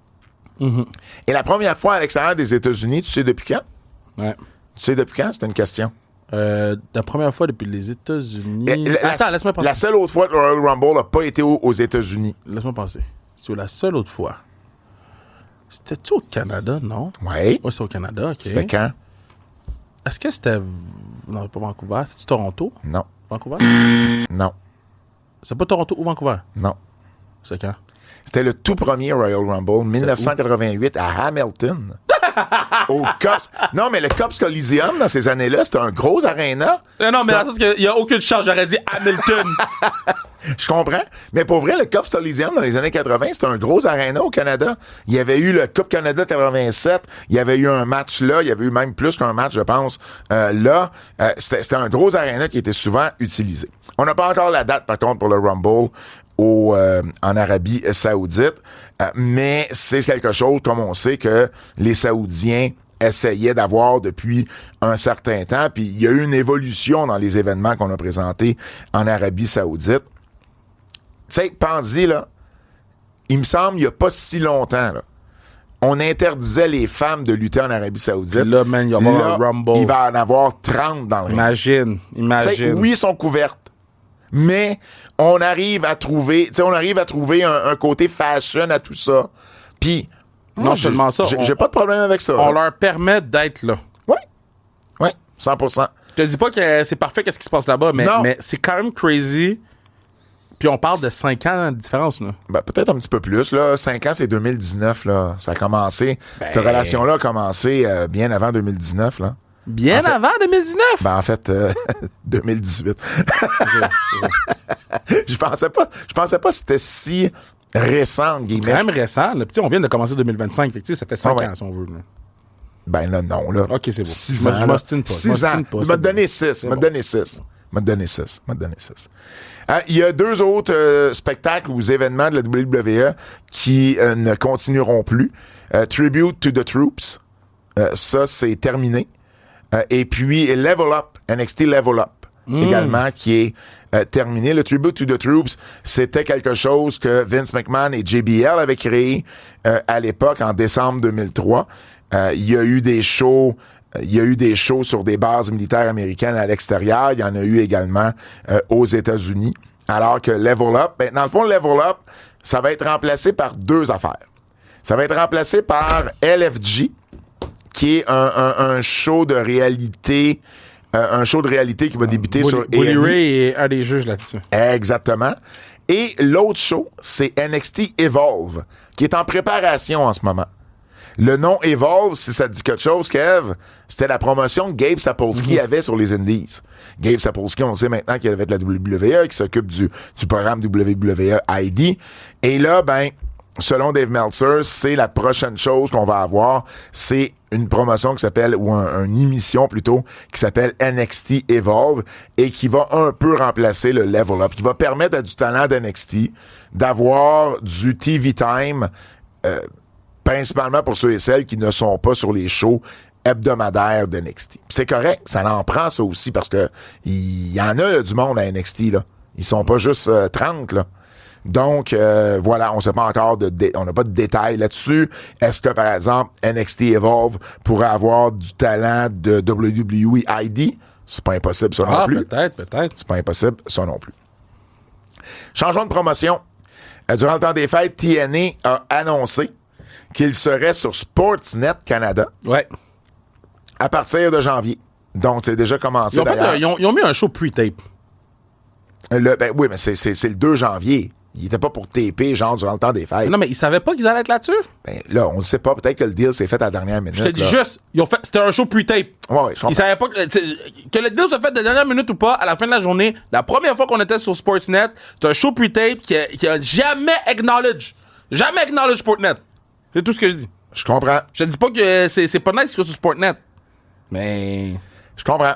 Et la première fois à l'extérieur des États-Unis, tu sais depuis quand? Ouais. Tu sais depuis quand? C'était une question. La première fois depuis les États-Unis. Attends, laisse-moi penser. La seule autre fois que le Royal Rumble n'a pas été aux États-Unis. Laisse-moi penser. C'est la seule autre fois. C'était-tu au Canada, non? Oui. Oui, c'est au Canada, OK. C'était quand? Est-ce que c'était... Non, pas Vancouver. C'était-tu Toronto? Non. Vancouver? Non. C'est pas Toronto ou Vancouver? Non. C'est quand? C'était le tout premier Royal Rumble, 1988, à Hamilton. Au Cops. Non, mais le Cops Coliseum, dans ces années-là, c'était un gros aréna. Non, mais dans il n'y a aucune chance. J'aurais dit Hamilton. Je comprends. Mais pour vrai, le Cops Coliseum, dans les années 80, c'était un gros aréna au Canada. Il y avait eu le Coupe Canada 87. Il y avait eu un match là. Il y avait eu même plus qu'un match, je pense. C'était un gros aréna qui était souvent utilisé. On n'a pas encore la date, par contre, pour le Rumble en Arabie Saoudite. Mais c'est quelque chose, comme on sait, que les Saoudiens essayaient d'avoir depuis un certain temps. Puis il y a eu une évolution dans les événements qu'on a présentés en Arabie Saoudite. Tu sais, pense-y, là, il me semble, il n'y a pas si longtemps, là, on interdisait les femmes de lutter en Arabie Saoudite. Puis là, man, il va y avoir un Rumble. Il va en avoir 30 dans le ring. Imagine. T'sais, oui, ils sont couvertes, mais on arrive à trouver un côté fashion à tout ça. Puis, non seulement ça, j'ai pas de problème avec ça. On leur permet d'être là. Oui, 100%. Je te dis pas que c'est parfait qu'est-ce qui se passe là-bas, mais c'est quand même crazy. Puis on parle de 5 ans de différence, là. Ben, peut-être un petit peu plus, là. 5 ans, c'est 2019, là. Ça a commencé. Cette relation-là a commencé bien avant 2019, là. Bien avant 2019? Ben, en fait, 2018. Je pensais pas que c'était si récent, entre guillemets. C'est quand même récent, là. Puis on vient de commencer 2025. Fait que, ça fait 5 ans, si on veut, là. Ben là, non, là. OK, c'est bon. 6 ans. Je m'ostine pas. 6 ans. Il m'a donné 6. Il y a 2 autres spectacles ou événements de la WWE qui ne continueront plus. Tribute to the Troops. Ça, c'est terminé. Et puis, Level Up, NXT Level Up, également, qui est terminé. Le Tribute to the Troops, c'était quelque chose que Vince McMahon et JBL avaient créé à l'époque, en décembre 2003. Il y a eu des shows sur des bases militaires américaines à l'extérieur. Il y en a eu également aux États-Unis. Alors que Level Up, ben, dans le fond, Level Up, ça va être remplacé par 2 affaires. Ça va être remplacé par LFG, qui est un show de réalité, qui va débuter sur Bully A&E. Ray est un des juges là-dessus. Exactement. Et l'autre show, c'est NXT Evolve, qui est en préparation en ce moment. Le nom Evolve, si ça te dit quelque chose, Kev, c'était la promotion que Gabe Sapolsky avait sur les Indies. Gabe Sapolsky, on sait maintenant qu'il avait de la WWE, qui s'occupe du programme WWE ID. Et là, ben, selon Dave Meltzer, c'est la prochaine chose qu'on va avoir. C'est une promotion qui s'appelle, ou une émission plutôt, qui s'appelle NXT Evolve et qui va un peu remplacer le Level Up, qui va permettre à du talent d'NXT d'avoir du TV time, principalement pour ceux et celles qui ne sont pas sur les shows hebdomadaires d'NXT. C'est correct, ça en prend ça aussi, parce que il y en a là, du monde à NXT, là. Ils sont pas juste 30, là. Donc, voilà, on sait pas encore on n'a pas de détails là-dessus. Est-ce que, par exemple, NXT Evolve pourrait avoir du talent de WWE ID? C'est pas impossible, ça non plus. Peut-être. C'est pas impossible, ça non plus. Changeons de promotion. Durant le temps des fêtes, TNA a annoncé qu'il serait sur Sportsnet Canada. Ouais. À partir de janvier. Donc, c'est déjà commencé. Ils ont mis un show pre-tape. Oui, mais c'est le 2 janvier. Il était pas pour taper, genre, durant le temps des fêtes. Non, mais ils savaient pas qu'ils allaient être là-dessus. Ben, là, on ne sait pas. Peut-être que le deal s'est fait à la dernière minute. Je te dis juste, c'était un show pre-tape. Ouais, je comprends. Ils savaient pas que le deal soit fait de dernière minute ou pas, à la fin de la journée, la première fois qu'on était sur Sportsnet, c'est un show pre-tape qui a jamais acknowledge Sportsnet. C'est tout ce que je dis. Je comprends. Je te dis pas que c'est pas nice que sur Sportsnet. Mais... Je comprends.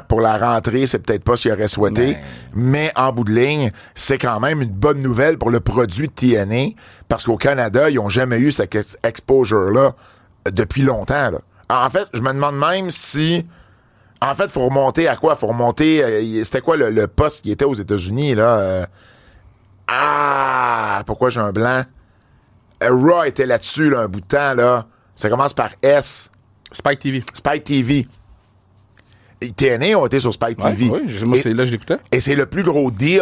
Pour la rentrée, c'est peut-être pas ce qu'il aurait souhaité. Mais en bout de ligne, c'est quand même une bonne nouvelle pour le produit de TNA, parce qu'au Canada, ils ont jamais eu cette exposure-là depuis longtemps, là. En fait, je me demande même si En fait, faut remonter à quoi? Faut remonter... c'était quoi le poste qui était aux États-Unis, là? Pourquoi j'ai un blanc? Raw était là-dessus, là, un bout de temps, là. Ça commence par S. Spike TV. Spike TV. Et TNA ont été sur Spike TV. Oui, moi, c'est là que je l'écoutais. Et c'est le plus gros deal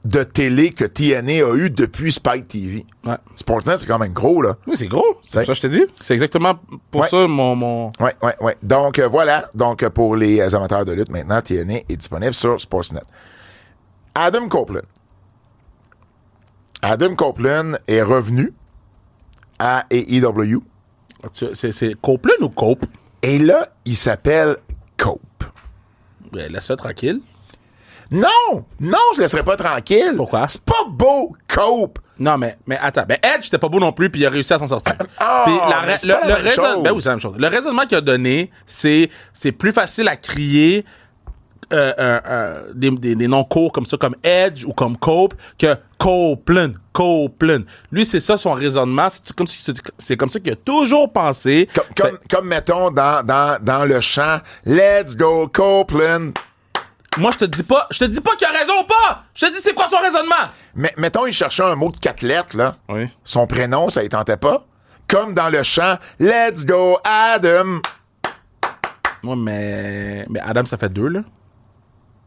de télé que TNA a eu depuis Spike TV. Ouais. Sportsnet, c'est quand même gros, là. Oui, c'est gros. C'est pour ça que je te dis. C'est exactement pour ça mon... Ouais. Donc, voilà. Donc, pour les amateurs de lutte, maintenant, TNA est disponible sur Sportsnet. Adam Copeland. Adam Copeland est revenu à AEW. C'est Copeland ou Cope? Et là, il s'appelle Cope. Ben, laisse-le tranquille. Non, je laisserai pas tranquille. Pourquoi? C'est pas beau, Cope. Non, mais attends. Ben, Edge, c'était pas beau non plus, puis il a réussi à s'en sortir. Puis c'est pas la même chose. Ben oui, c'est la même chose. Le raisonnement qu'il a donné, c'est plus facile à crier des noms courts comme ça, comme Edge ou comme Cope, que Copeland. Lui, c'est ça son raisonnement. C'est comme ça qu'il a toujours pensé. Comme mettons, dans le chant « Let's go, Copeland ». Moi, je te dis pas qu'il a raison ou pas! Je te dis c'est quoi son raisonnement! Mais mettons, il cherchait un mot de 4 lettres, là. Oui. Son prénom, ça ne tentait pas. Comme dans le chant « Let's go, Adam ». Moi, mais Adam, ça fait 2, là.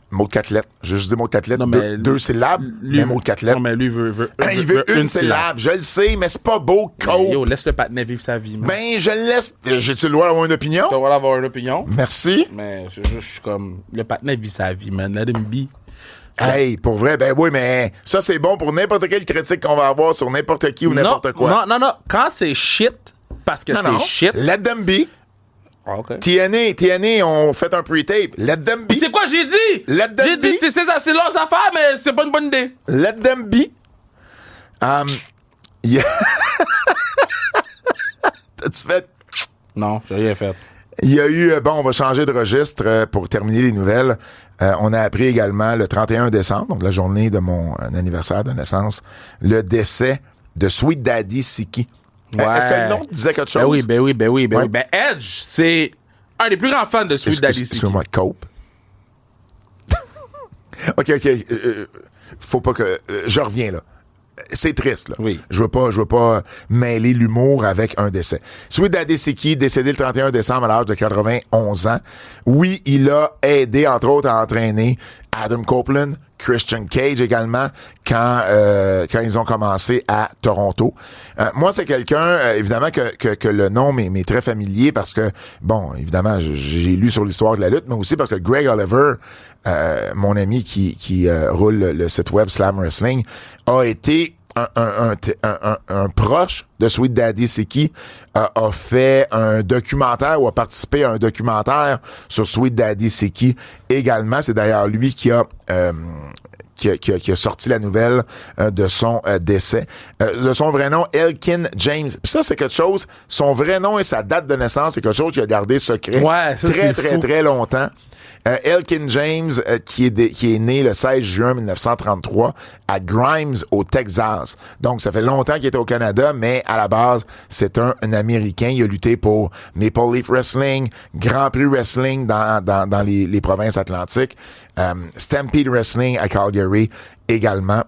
Mot de 4 lettres. J'ai juste dit mot de 4 lettres. Non, mais deux syllabes, mais mot de 4 lettres. Non, mais lui veut il veut une syllabe. Je le sais, mais c'est pas beau, Cope. Yo, laisse le patinet vivre sa vie, man. Ben, je le laisse. J'ai-tu le droit d'avoir une opinion? T'as le droit d'avoir une opinion. Merci. Mais c'est juste, je suis comme... Le patinet vit sa vie, man. Let him be. Hey, pour vrai, ben oui, mais ça, c'est bon pour n'importe quelle critique qu'on va avoir sur n'importe qui ou n'importe quoi. Non. Quand c'est shit, parce que c'est shit... Let them be. Ah, OK. TNA ont fait un pre-tape. Let them be. C'est quoi j'ai dit? Let them J'ai be. dit c'est leurs affaires, mais c'est pas une bonne idée. Let them be. Yeah. T'as-tu fait? Non, j'ai rien fait. Il y a eu, on va changer de registre pour terminer les nouvelles. On a appris également le 31 décembre, donc la journée de mon anniversaire de naissance, le décès de Sweet Daddy Siki. Ouais. Est-ce que le nom te disait quelque chose? Ben oui. Ouais. Ben Edge, c'est un des plus grands fans de Sweet Daddy Siki. Excuse-moi, Cope. OK. Faut pas que... je reviens là. C'est triste, là. Oui. Je veux pas mêler l'humour avec un décès. Sweet Daddy Siki, décédé le 31 décembre à l'âge de 91 ans. Oui, il a aidé, entre autres, à entraîner Adam Copeland, Christian Cage également, quand ils ont commencé à Toronto. Moi, c'est quelqu'un, évidemment, que le nom m'est très familier parce que, bon, évidemment, j'ai lu sur l'histoire de la lutte, mais aussi parce que Greg Oliver, mon ami qui roule le site web Slam Wrestling, a été un proche de Sweet Daddy Siki, a fait un documentaire ou a participé à un documentaire sur Sweet Daddy Siki également. C'est d'ailleurs lui qui a sorti la nouvelle de son décès. De son vrai nom, Elkin James. Puis ça, c'est quelque chose, son vrai nom et sa date de naissance, c'est quelque chose qu'il a gardé secret très longtemps. Elkin James, qui est né le 16 juin 1933 à Grimes, au Texas. Donc, ça fait longtemps qu'il était au Canada, mais à la base, c'est un Américain. Il a lutté pour Maple Leaf Wrestling, Grand Prix Wrestling dans les provinces atlantiques, Stampede Wrestling à Calgary également.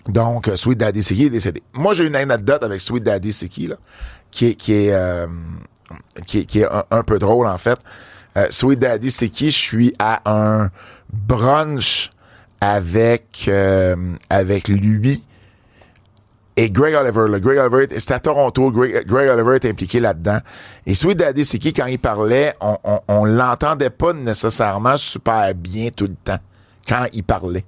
Donc, Sweet Daddy Siki est décédé. Moi, j'ai une anecdote avec Sweet Daddy Siki, là, qui est un peu drôle, en fait. Sweet Daddy Siki, je suis à un brunch avec lui et Greg Oliver. Greg Oliver, c'était à Toronto. Greg Oliver est impliqué là-dedans. Et Sweet Daddy Siki, quand il parlait, on l'entendait pas nécessairement super bien tout le temps quand il parlait.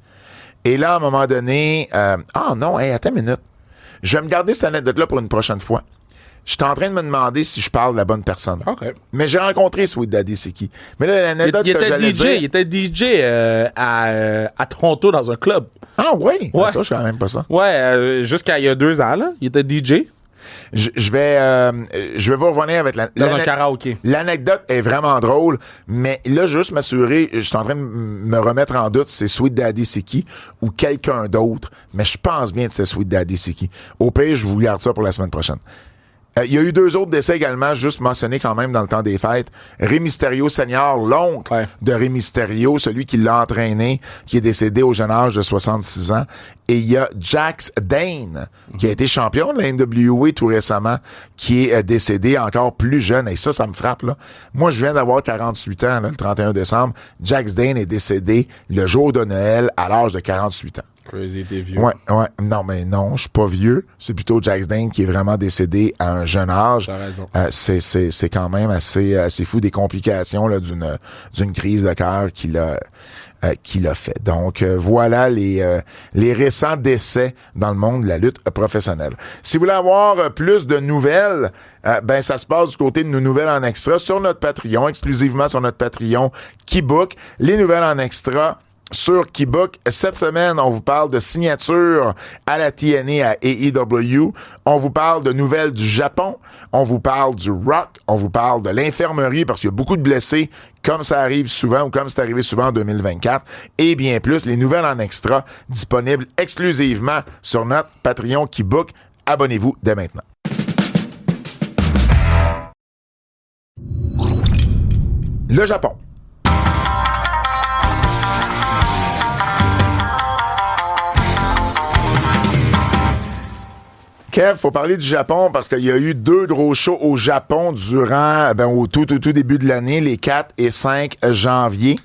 Et là, à un moment donné, attends une minute. Je vais me garder cette anecdote-là pour une prochaine fois. Je suis en train de me demander si je parle de la bonne personne. OK. Mais j'ai rencontré Sweet Daddy Siki. Mais là, l'anecdote que j'allais dire... Il était DJ à Toronto dans un club. Ah oui? Ouais. Ça, je savais même pas ça. Ouais, jusqu'à il y a 2 ans, là. Il était DJ. Je vais vous revenir avec dans un karaoké. L'anecdote est vraiment drôle, mais là, juste m'assurer, je suis en train de me remettre en doute si c'est Sweet Daddy Siki ou quelqu'un d'autre, mais je pense bien que c'est Sweet Daddy Siki. Au pire, je vous garde ça pour la semaine prochaine. Il y a eu 2 autres décès également, juste mentionnés quand même dans le temps des fêtes. Rey Mysterio Senior, l'oncle de Rey Mysterio, celui qui l'a entraîné, qui est décédé au jeune âge de 66 ans. Et il y a Jax Dane, qui a été champion de la NWA tout récemment, qui est décédé encore plus jeune. Et ça me frappe, là. Moi, je viens d'avoir 48 ans, là, le 31 décembre. Jax Dane est décédé le jour de Noël à l'âge de 48 ans. Crazy, t'es vieux. Ouais. Non, mais non, je suis pas vieux. C'est plutôt Jax Dane qui est vraiment décédé à un jeune âge. T'as raison. C'est quand même assez fou, des complications là, d'une crise de cœur qu'il a fait. Donc, voilà les récents décès dans le monde de la lutte professionnelle. Si vous voulez avoir plus de nouvelles, ça se passe du côté de nos nouvelles en extra sur notre Patreon, exclusivement sur notre Patreon Keybook. Les nouvelles en extra sur Keybook. Cette semaine, on vous parle de signature à la TNA à AEW. On vous parle de nouvelles du Japon. On vous parle du rock. On vous parle de l'infirmerie parce qu'il y a beaucoup de blessés, comme ça arrive souvent ou comme c'est arrivé souvent en 2024. Et bien plus, les nouvelles en extra disponibles exclusivement sur notre Patreon Keybook. Abonnez-vous dès maintenant. Le Japon. Kev, faut parler du Japon parce qu'il y a eu 2 gros shows au Japon durant, au tout début de l'année, les 4 et 5 janvier.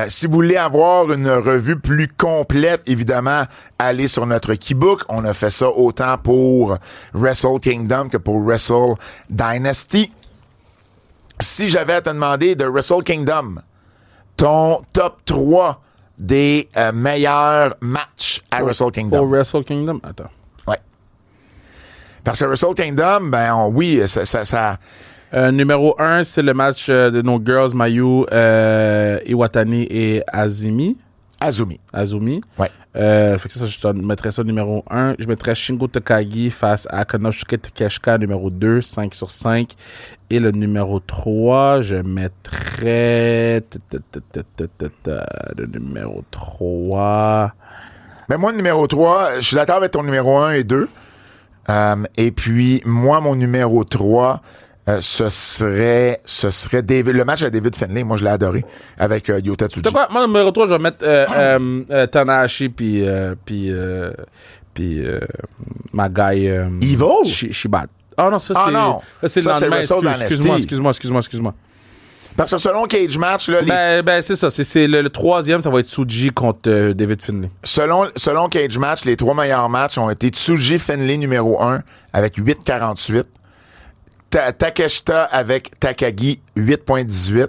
Si vous voulez avoir une revue plus complète, évidemment, allez sur notre Keybook. On a fait ça autant pour Wrestle Kingdom que pour Wrestle Dynasty. Si j'avais à te demander de Wrestle Kingdom, ton top 3 des meilleurs matchs à Wrestle Kingdom. Pour Wrestle Kingdom? Attends. Parce que Wrestle Kingdom, ça... Numéro 1, c'est le match de nos girls, Mayu, Iwatani et Azumi. Ouais. Fait que ça, je te mettrais ça numéro 1. Je mettrais Shingo Takagi face à Konosuke Takeshita, numéro 2, 5 sur 5. Et le numéro 3, je mettrais... Le numéro 3... Mais moi, le numéro 3, je suis d'accord avec ton numéro 1 et 2. Et puis, moi, mon numéro 3, ce serait le match à David Finlay. Moi, je l'ai adoré avec Yota Tsuji. Tu sais quoi? Moi, numéro 3, je vais mettre Tanahashi puis ma guy... Evil? Shibat. Ah non, ça, c'est... non. Ça, c'est Ça, le lendemain. c'est Wrestle Excuse-moi. Parce que selon Cage Match, là, C'est ça. C'est le troisième, ça va être Tsuji contre David Finlay. selon Cage Match, les 3 meilleurs matchs ont été Tsuji Finlay numéro 1 avec 8.48, Takeshita avec Takagi 8.18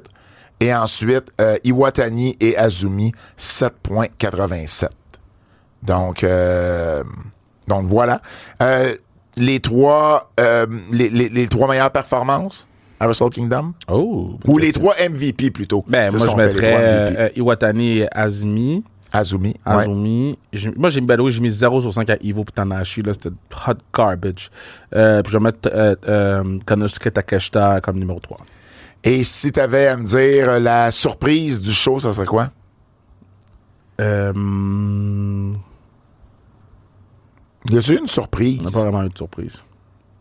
et ensuite Iwatani et Azumi 7.87. Donc voilà. Les 3 meilleures performances à Wrestle Kingdom? Oh! Ou les 3 MVP plutôt. Moi, je mettrais Iwatani et Azumi. Azumi. Moi, j'ai mis 0 sur 5 à Ivo et Tanahashi. Là, c'était hot garbage. Puis je vais mettre Konosuke Takeshita comme numéro 3. Et si t'avais à me dire la surprise du show, ça serait quoi? Y a-tu une surprise? On n'a pas vraiment eu de surprise.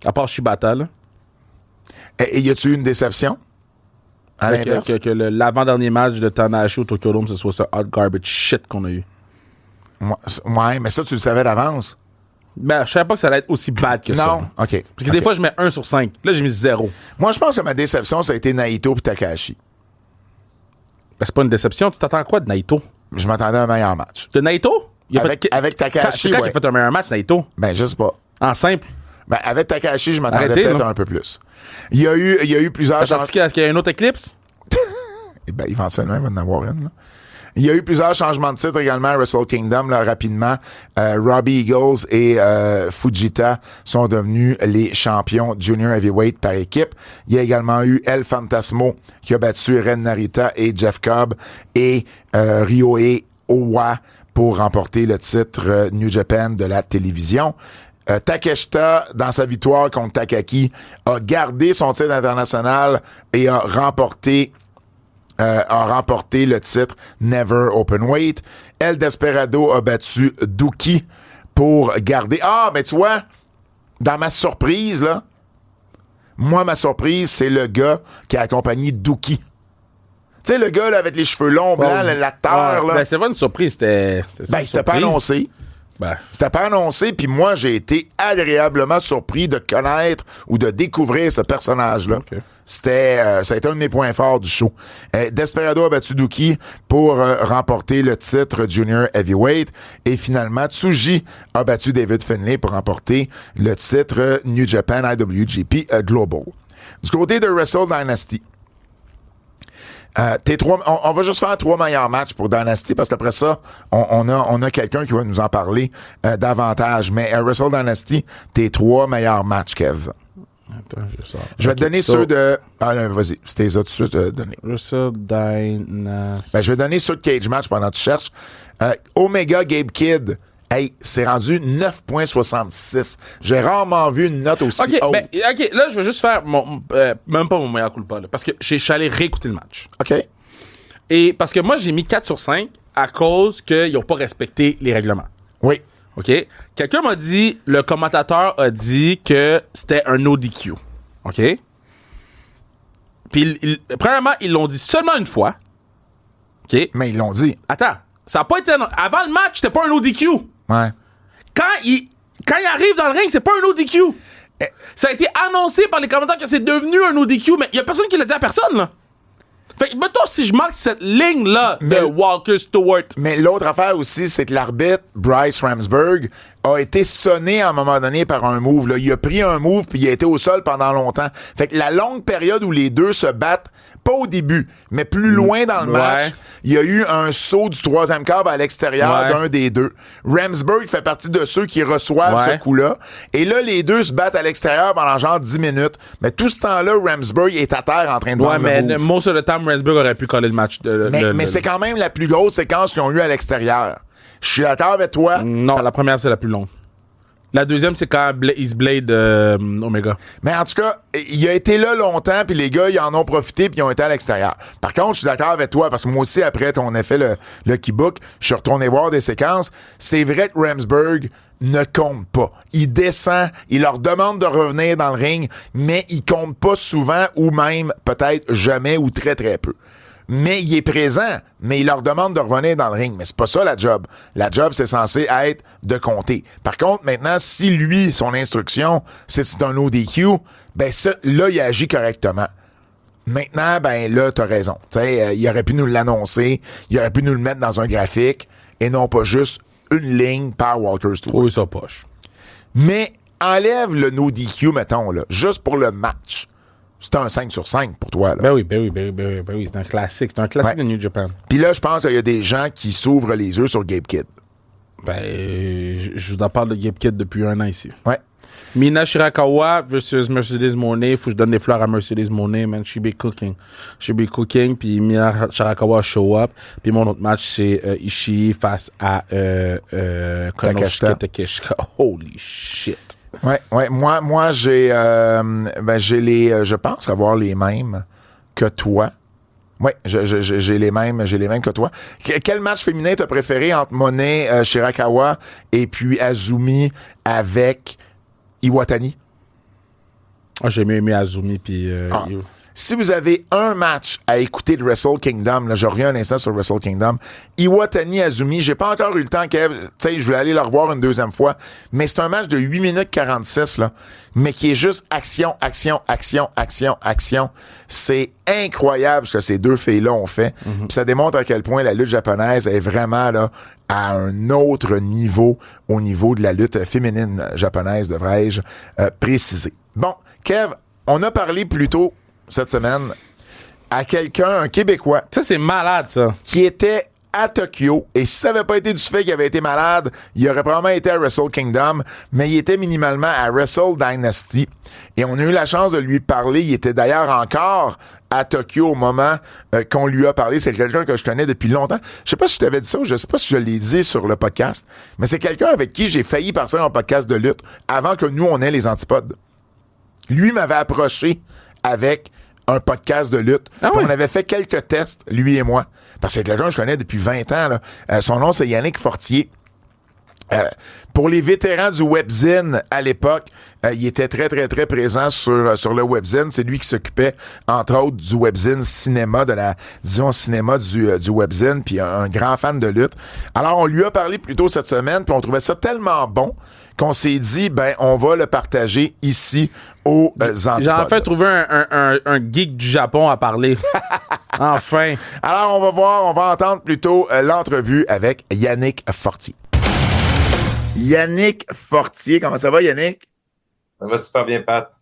À part Shibata, là. Et y a-tu une déception? À l'inverse? Que l'avant-dernier match de Tanahashi au Tokyo Dome, ce soit ce hot garbage shit qu'on a eu. Ouais, mais ça, tu le savais d'avance. Je savais pas que ça allait être aussi bad que ça. Non? OK. Parce que des fois, je mets 1 sur 5. Là, j'ai mis 0. Moi, je pense que ma déception, ça a été Naito et Takahashi. C'est pas une déception. Tu t'attends à quoi de Naito? Je m'attendais à un meilleur match. De Naito? Avec Takahashi, C'est quand il a fait un meilleur match, Naito? Je sais pas. En simple? Avec Takahashi, je m'attendais Arrêtez, peut-être là. un peu plus. Il y a eu plusieurs... T'as qu'il y a une autre éclipse? Éventuellement, il va en avoir une, là. Il y a eu plusieurs changements de titre également à Wrestle Kingdom, là, rapidement. Robbie Eagles et Fujita sont devenus les champions Junior Heavyweight par équipe. Il y a également eu El Fantasmo qui a battu Ren Narita et Jeff Cobb et Ryohei Owa pour remporter le titre New Japan de la télévision. Takeshita, dans sa victoire contre Takaki, a gardé son titre international et a remporté le titre Never Openweight. El Desperado a battu Douki pour garder... mais tu vois, dans ma surprise, là, Moi, ma surprise, c'est le gars qui a accompagné Dookie. Tu sais, le gars là, avec les cheveux longs, blancs, l'acteur. Là. Ben, c'était pas une surprise, c'était C'était pas annoncé. Ben. C'était pas annoncé, puis moi, j'ai été agréablement surpris de connaître ou de découvrir ce personnage-là. Okay. Ça a été un de mes points forts du show. Desperado a battu Dookie pour remporter le titre Junior Heavyweight. Et finalement, Tsuji a battu David Finlay pour remporter le titre New Japan IWGP Global. Du côté de Wrestle Dynasty, on va juste faire 3 meilleurs matchs pour Dynasty parce qu'après ça, on a quelqu'un qui va nous en parler davantage. Mais Wrestle Dynasty, tes 3 meilleurs matchs, Kev. Attends, je vais te donner ceux de... Ah non, vas-y, c'était les autres tout de suite donner. Wrestle Dynasty. Je vais donner ceux de Cage Match pendant que tu cherches. Omega Gabe Kidd. Hey, c'est rendu 9.66. J'ai rarement vu une note aussi haute. OK, là, je vais juste faire même pas mon meilleur culpa, là, parce que je suis allé réécouter le match. OK. Et parce que moi, j'ai mis 4 sur 5 à cause qu'ils n'ont pas respecté les règlements. Oui. OK? Quelqu'un m'a dit, le commentateur a dit que c'était un no DQ. OK? Puis, premièrement, ils l'ont dit seulement une fois. OK? Mais ils l'ont dit. Attends, ça n'a pas été... Avant le match, c'était pas un no DQ. Ouais. Quand il arrive dans le ring, c'est pas un ODQ. Ça a été annoncé par les commentateurs que c'est devenu un ODQ, mais il y a personne qui l'a dit à personne, là. Fait que, mettons, si je manque cette ligne-là de Walker Stewart. Mais l'autre affaire aussi, c'est que l'arbitre, Bryce Ramsburg, a été sonné à un moment donné par un move, là. Il a pris un move puis il a été au sol pendant longtemps. Fait que la longue période où les deux se battent, pas au début, mais plus loin dans le match, il y a eu un saut du 3e câble à l'extérieur d'un des deux. Ramsburg fait partie de ceux qui reçoivent ce coup-là. Et là, les deux se battent à l'extérieur pendant genre 10 minutes. Mais tout ce temps-là, Ramsburg est à terre en train de voir le move. Most of the time, Ramsburg aurait pu coller le match. Mais c'est quand même la plus grosse séquence qu'ils ont eue à l'extérieur. Je suis d'accord avec toi. Non, la première, c'est la plus longue. La deuxième, c'est quand il se blade Omega. Mais en tout cas, il a été là longtemps, puis les gars, ils en ont profité, puis ils ont été à l'extérieur. Par contre, je suis d'accord avec toi, parce que moi aussi, après qu'on ait fait le keybook, je suis retourné voir des séquences. C'est vrai que Ramsburg ne compte pas. Il descend, il leur demande de revenir dans le ring, mais il compte pas souvent, ou même peut-être jamais, ou très, très peu. Mais il est présent, mais il leur demande de revenir dans le ring. Mais c'est pas ça la job. La job, c'est censé être de compter. Par contre, maintenant, si lui, son instruction, c'est un ODQ, ben ça, là, il agit correctement. Maintenant, ben là, t'as raison. Il aurait pu nous l'annoncer, il aurait pu nous le mettre dans un graphique, et non pas juste une ligne par Walker Stewart. Oui, ça poche. Mais enlève le no DQ, mettons, là, juste pour le match. C'est un 5 sur 5 pour toi, là. Ben oui. C'est un classique. C'est un classique de New Japan. Puis là, je pense qu'il y a des gens qui s'ouvrent les yeux sur Gabe Kidd. Ben, je vous en parle de Gabe Kidd depuis 1 an ici. Ouais. Mina Shirakawa versus Mercedes Moné. Faut que je donne des fleurs à Mercedes Moné, man. She be cooking. Puis Mina Shirakawa show up. Puis mon autre match, c'est Ishii face à Konosuke Takeshita. Holy shit. Ouais. Moi, j'ai je pense avoir les mêmes que toi. Ouais, j'ai les mêmes que toi. Quel match féminin t'as préféré entre Moné, Shirakawa et puis Azumi avec Iwatani? J'ai mieux aimé Azumi puis Si vous avez un match à écouter de Wrestle Kingdom, là, je reviens un instant sur Wrestle Kingdom, Iwatani Azumi, j'ai pas encore eu le temps, Kev, tu sais, je vais aller le revoir une deuxième fois, mais c'est un match de 8 minutes 46, là, mais qui est juste action. C'est incroyable ce que ces deux filles-là ont fait. Puis ça démontre à quel point la lutte japonaise est vraiment, là, à un autre niveau, au niveau de la lutte féminine japonaise, devrais-je préciser. Bon, Kev, on a parlé plus tôt cette semaine à quelqu'un, un Québécois. Ça, c'est malade, ça. Qui était à Tokyo. Et si ça n'avait pas été du fait qu'il avait été malade, il aurait probablement été à Wrestle Kingdom, mais il était minimalement à Wrestle Dynasty. Et on a eu la chance de lui parler. Il était d'ailleurs encore à Tokyo au moment qu'on lui a parlé. C'est quelqu'un que je connais depuis longtemps. Je sais pas si je t'avais dit ça ou je sais pas si je l'ai dit sur le podcast, mais c'est quelqu'un avec qui j'ai failli partir en podcast de lutte avant que nous, on ait les antipodes. Lui m'avait approché avec un podcast de lutte. Ah oui? On avait fait quelques tests, lui et moi. Parce que c'est quelqu'un que je connais depuis 20 ans. Là. Son nom, c'est Yannick Fortier. Pour les vétérans du webzine à l'époque, il était très, très, très présent sur le webzine. C'est lui qui s'occupait, entre autres, du webzine cinéma, de la, disons, cinéma du webzine, puis un grand fan de lutte. Alors, on lui a parlé plus tôt cette semaine, puis on trouvait ça tellement bon qu'on s'est dit, ben, on va le partager ici aux Antipodes. J'ai enfin trouvé un geek du Japon à parler. Enfin. Alors, on va entendre plutôt l'entrevue avec Yannick Fortier. Yannick Fortier, comment ça va, Yannick? Ça va super bien, Pat.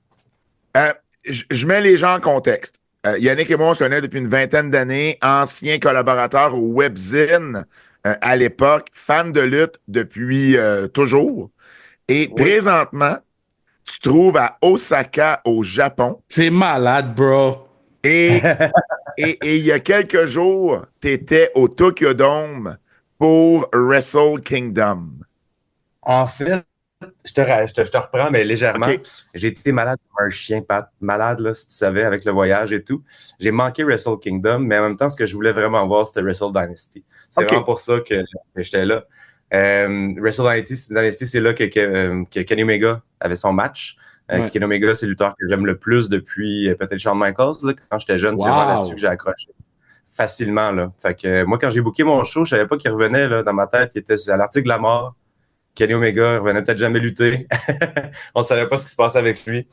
Je mets les gens en contexte. Yannick et moi, on se connaît depuis une vingtaine d'années, ancien collaborateur au Webzine à l'époque, fan de lutte depuis toujours. Et présentement, tu te trouves à Osaka, au Japon. C'est malade, bro. Et il y a quelques jours, tu étais au Tokyo Dome pour Wrestle Kingdom. En fait, je te reprends, mais légèrement. Okay. J'ai été malade comme un chien, Pat. Malade, là, si tu savais, avec le voyage et tout. J'ai manqué Wrestle Kingdom, mais en même temps, ce que je voulais vraiment voir, c'était Wrestle Dynasty. C'est vraiment pour ça que j'étais là. Wrestle Dynasty, c'est là que Kenny Omega avait son match. Kenny Omega, c'est le lutteur que j'aime le plus depuis peut-être Shawn Michaels. Là, quand j'étais jeune, c'est vraiment là-dessus que j'ai accroché facilement. Là. Fait que moi, quand j'ai booké mon show, je savais pas qu'il revenait là, dans ma tête. Il était à l'article de la mort. Kenny Omega revenait peut-être jamais lutter. On savait pas ce qui se passait avec lui.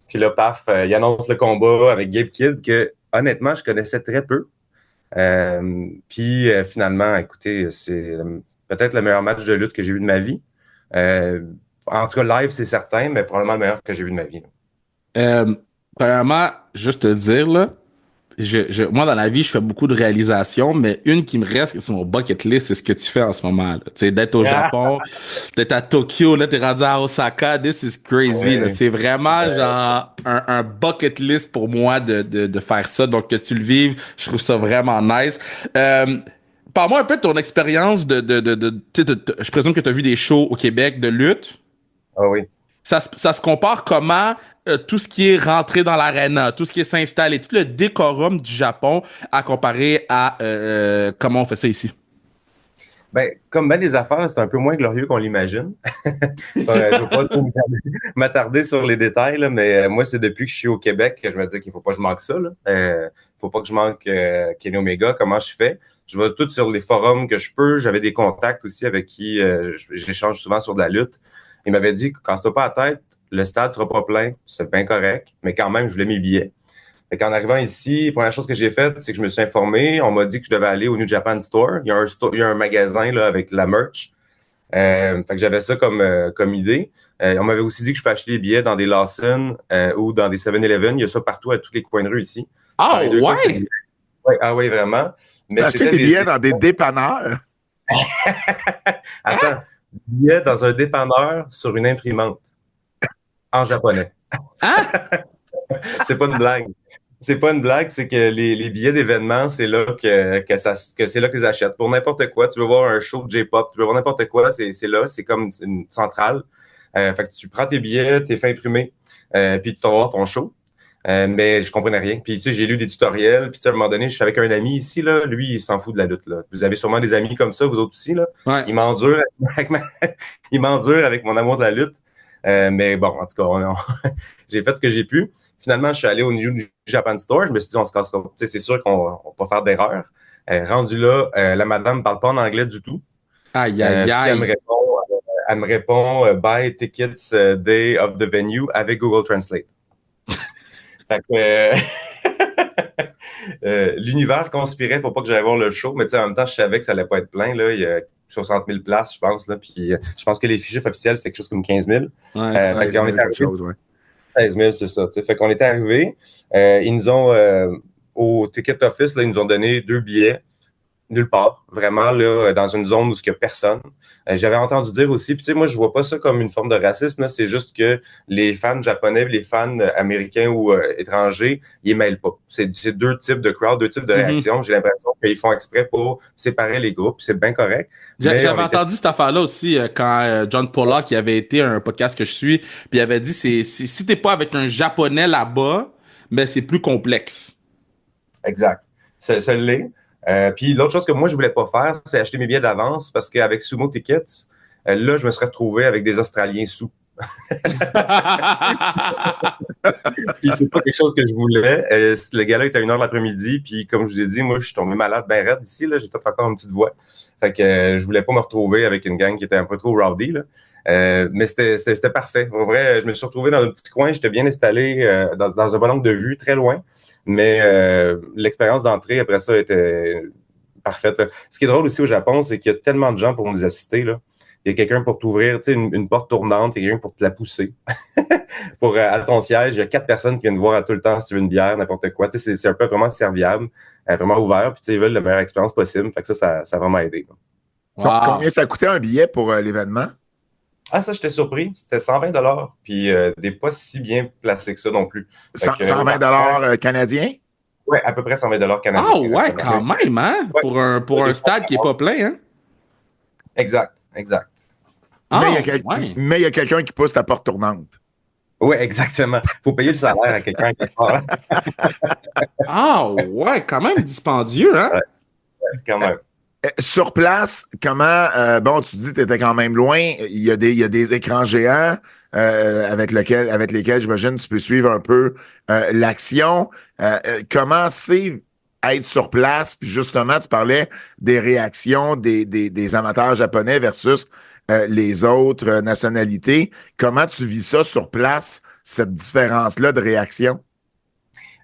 Puis là, paf, il annonce le combat avec Gabe Kidd que, honnêtement, je connaissais très peu. Puis finalement, écoutez, c'est peut-être le meilleur match de lutte que j'ai vu de ma vie. En tout cas, live, c'est certain, mais probablement le meilleur que j'ai vu de ma vie. Premièrement, juste te dire, là, moi, dans la vie, je fais beaucoup de réalisations, mais une qui me reste sur mon bucket list, c'est ce que tu fais en ce moment. Tu sais, d'être au Japon, d'être à Tokyo, là, t'es rendu à Osaka, this is crazy. Là. C'est vraiment genre un bucket list pour moi de faire ça. Donc, que tu le vives, je trouve ça vraiment nice. Parle-moi un peu de ton expérience je présume que tu as vu des shows au Québec de lutte. Ah oui. Ça se compare comment tout ce qui est rentré dans l'arena, tout ce qui est s'installer, tout le décorum du Japon à comparer à comment on fait ça ici? Ben, comme ben des affaires, c'est un peu moins glorieux qu'on l'imagine. Je ne veux pas trop m'attarder sur les détails, là, mais moi, c'est depuis que je suis au Québec que je me dis qu'il ne faut pas que je manque ça. Il ne faut pas que je manque Kenny Omega. Comment je fais? Je vais tout sur les forums que je peux. J'avais des contacts aussi avec qui j'échange souvent sur de la lutte. Il m'avait dit, casse-toi pas la tête, le stade sera pas plein, c'est bien correct, mais quand même, je voulais mes billets. Fait qu'en arrivant ici, la première chose que j'ai faite, c'est que je me suis informé. On m'a dit que je devais aller au New Japan Store. Il y a un magasin là, avec la merch. Fait que j'avais ça comme idée. On m'avait aussi dit que je peux acheter les billets dans des Lawson ou dans des 7-Eleven. Il y a ça partout à tous les coins de rue ici. Ah ouais? Ah oui, vraiment. Mais acheter des billets dans des dépanneurs? Attends. Billets dans un dépanneur sur une imprimante. En japonais. Hein? C'est pas une blague. C'est pas une blague, c'est que les billets d'événements, c'est là que c'est là qu'ils achètent. Pour n'importe quoi, tu veux voir un show de J-pop, tu veux voir n'importe quoi, c'est là, c'est comme une centrale. Fait que tu prends tes billets, t'es fait imprimer, puis tu vas voir ton show. Mais je comprenais rien. Puis tu sais, j'ai lu des tutoriels, puis à un moment donné, je suis avec un ami ici, là, lui, il s'en fout de la lutte. Là. Vous avez sûrement des amis comme ça, vous autres aussi, là. Ouais. Il m'endure avec mon amour de la lutte. Mais bon, en tout cas, j'ai fait ce que j'ai pu. Finalement, je suis allé au New Japan Store. Je me suis dit, on se cassera. Tu sais, c'est sûr qu'on va pas faire d'erreur. Rendu là, la madame ne parle pas en anglais du tout. Aïe, aïe, aïe. Elle me répond buy tickets day of the venue avec Google Translate. Fait que l'univers conspirait pour pas que j'aille voir le show, mais en même temps, je savais que ça allait pas être plein. Là. Il y a 60 000 places, je pense. Là, puis je pense que les chiffres officiels, c'était quelque chose comme 15 000. Ouais, fait qu'on était arrivé, chose, ouais. 16 000, c'est ça. T'sais. Fait qu'on était arrivés. Ils nous ont, au ticket office, là, ils nous ont donné 2 billets. Nulle part, vraiment, là, dans une zone où il n'y a personne. J'avais entendu dire aussi, puis tu sais, moi, je vois pas ça comme une forme de racisme, là, c'est juste que les fans japonais, les fans américains ou étrangers, ils ne mêlent pas. C'est 2 types de crowd, 2 types de réactions. J'ai l'impression qu'ils font exprès pour séparer les groupes, c'est bien correct. J'avais entendu cette affaire-là aussi quand John Pollock qui avait été un podcast que je suis, puis il avait dit, si t'es pas avec un japonais là-bas, ben c'est plus complexe. Exact. Ça l'est. Puis l'autre chose que moi, je voulais pas faire, c'est acheter mes billets d'avance parce qu'avec Sumo Tickets, là, je me serais retrouvé avec des Australiens sous. Puis c'est pas quelque chose que je voulais. Le gars-là était à 1h de l'après-midi, puis comme je vous ai dit, moi, je suis tombé malade ben raide ici, là, j'ai peut-être encore une petite voix. Fait que je voulais pas me retrouver avec une gang qui était un peu trop rowdy, là. Mais c'était parfait. En vrai, je me suis retrouvé dans un petit coin, j'étais bien installé dans un bon angle de vue, très loin. Mais l'expérience d'entrée, après ça, était parfaite. Ce qui est drôle aussi au Japon, c'est qu'il y a tellement de gens pour nous assister, là. Il y a quelqu'un pour t'ouvrir, tu sais, une porte tournante, il y a quelqu'un pour te la pousser. Pour à ton siège, il y a 4 personnes qui viennent voir à tout le temps si tu veux une bière, n'importe quoi. Tu sais, c'est un peu vraiment serviable, vraiment ouvert, puis tu sais, ils veulent la meilleure expérience possible. Fait que ça a vraiment aidé. Wow. Combien ça coûtait un billet pour l'événement? Ah, ça, j'étais surpris. C'était 120 $, puis des pas si bien placés que ça non plus. 120 $ canadiens? Oui, à peu près 120 $ canadiens. Ah ouais, quand même, hein? Ouais. Pour un stade qui est pas plein, hein? Exact. Mais il y a quelqu'un qui pousse ta porte tournante. Oui, exactement. Faut payer le salaire à quelqu'un qui part. Ah ouais, quand même dispendieux, hein? Ouais, quand même. Sur place, comment, bon, tu dis que tu étais quand même loin, il y a des écrans géants avec lesquels, j'imagine, tu peux suivre un peu l'action. Comment c'est être sur place? Puis justement, tu parlais des réactions des amateurs japonais versus les autres nationalités. Comment tu vis ça sur place, cette différence-là de réaction?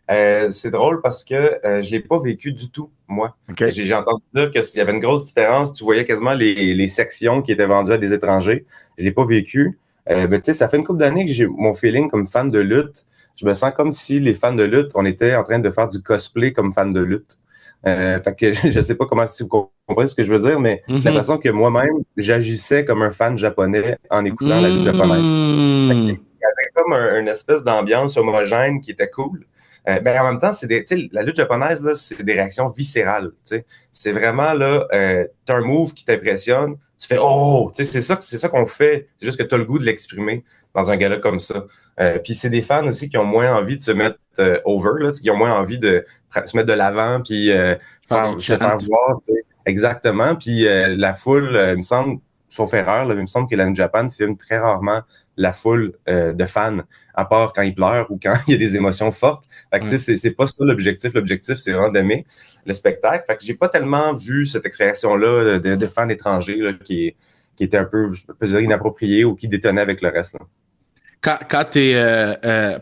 C'est drôle parce que je l'ai pas vécu du tout, moi. Okay. J'ai entendu dire qu'il y avait une grosse différence. Tu voyais quasiment les sections qui étaient vendues à des étrangers. Je l'ai pas vécu. Tu sais, ça fait une couple d'années que j'ai mon feeling comme fan de lutte. Je me sens comme si les fans de lutte, on était en train de faire du cosplay comme fans de lutte. Fait que je sais pas comment si vous comprenez ce que je veux dire, mais j'ai l'impression que moi-même, j'agissais comme un fan japonais en écoutant la lutte japonaise. Il y avait comme une espèce d'ambiance homogène qui était cool. Mais en même temps, la lutte japonaise, là, c'est des réactions viscérales. T'sais. C'est vraiment là, t'as un move qui t'impressionne, tu fais oh, c'est ça qu'on fait. C'est juste que t'as le goût de l'exprimer dans un gala comme ça. Puis c'est des fans aussi qui ont moins envie de se mettre over, là, qui ont moins envie de se mettre de l'avant, puis se faire voir. T'sais. Exactement. Puis la foule, il me semble, sauf erreur, là, il me semble que la New Japan filme très rarement la foule de fans, à part quand ils pleurent ou quand il y a des émotions fortes. Fait que, c'est pas ça l'objectif. L'objectif, c'est vraiment d'aimer le spectacle. Fait que j'ai pas tellement vu cette expression-là de fans étrangers là, qui était un peu, je peux dire, inappropriée ou qui détonnait avec le reste. Là. Quand t'es...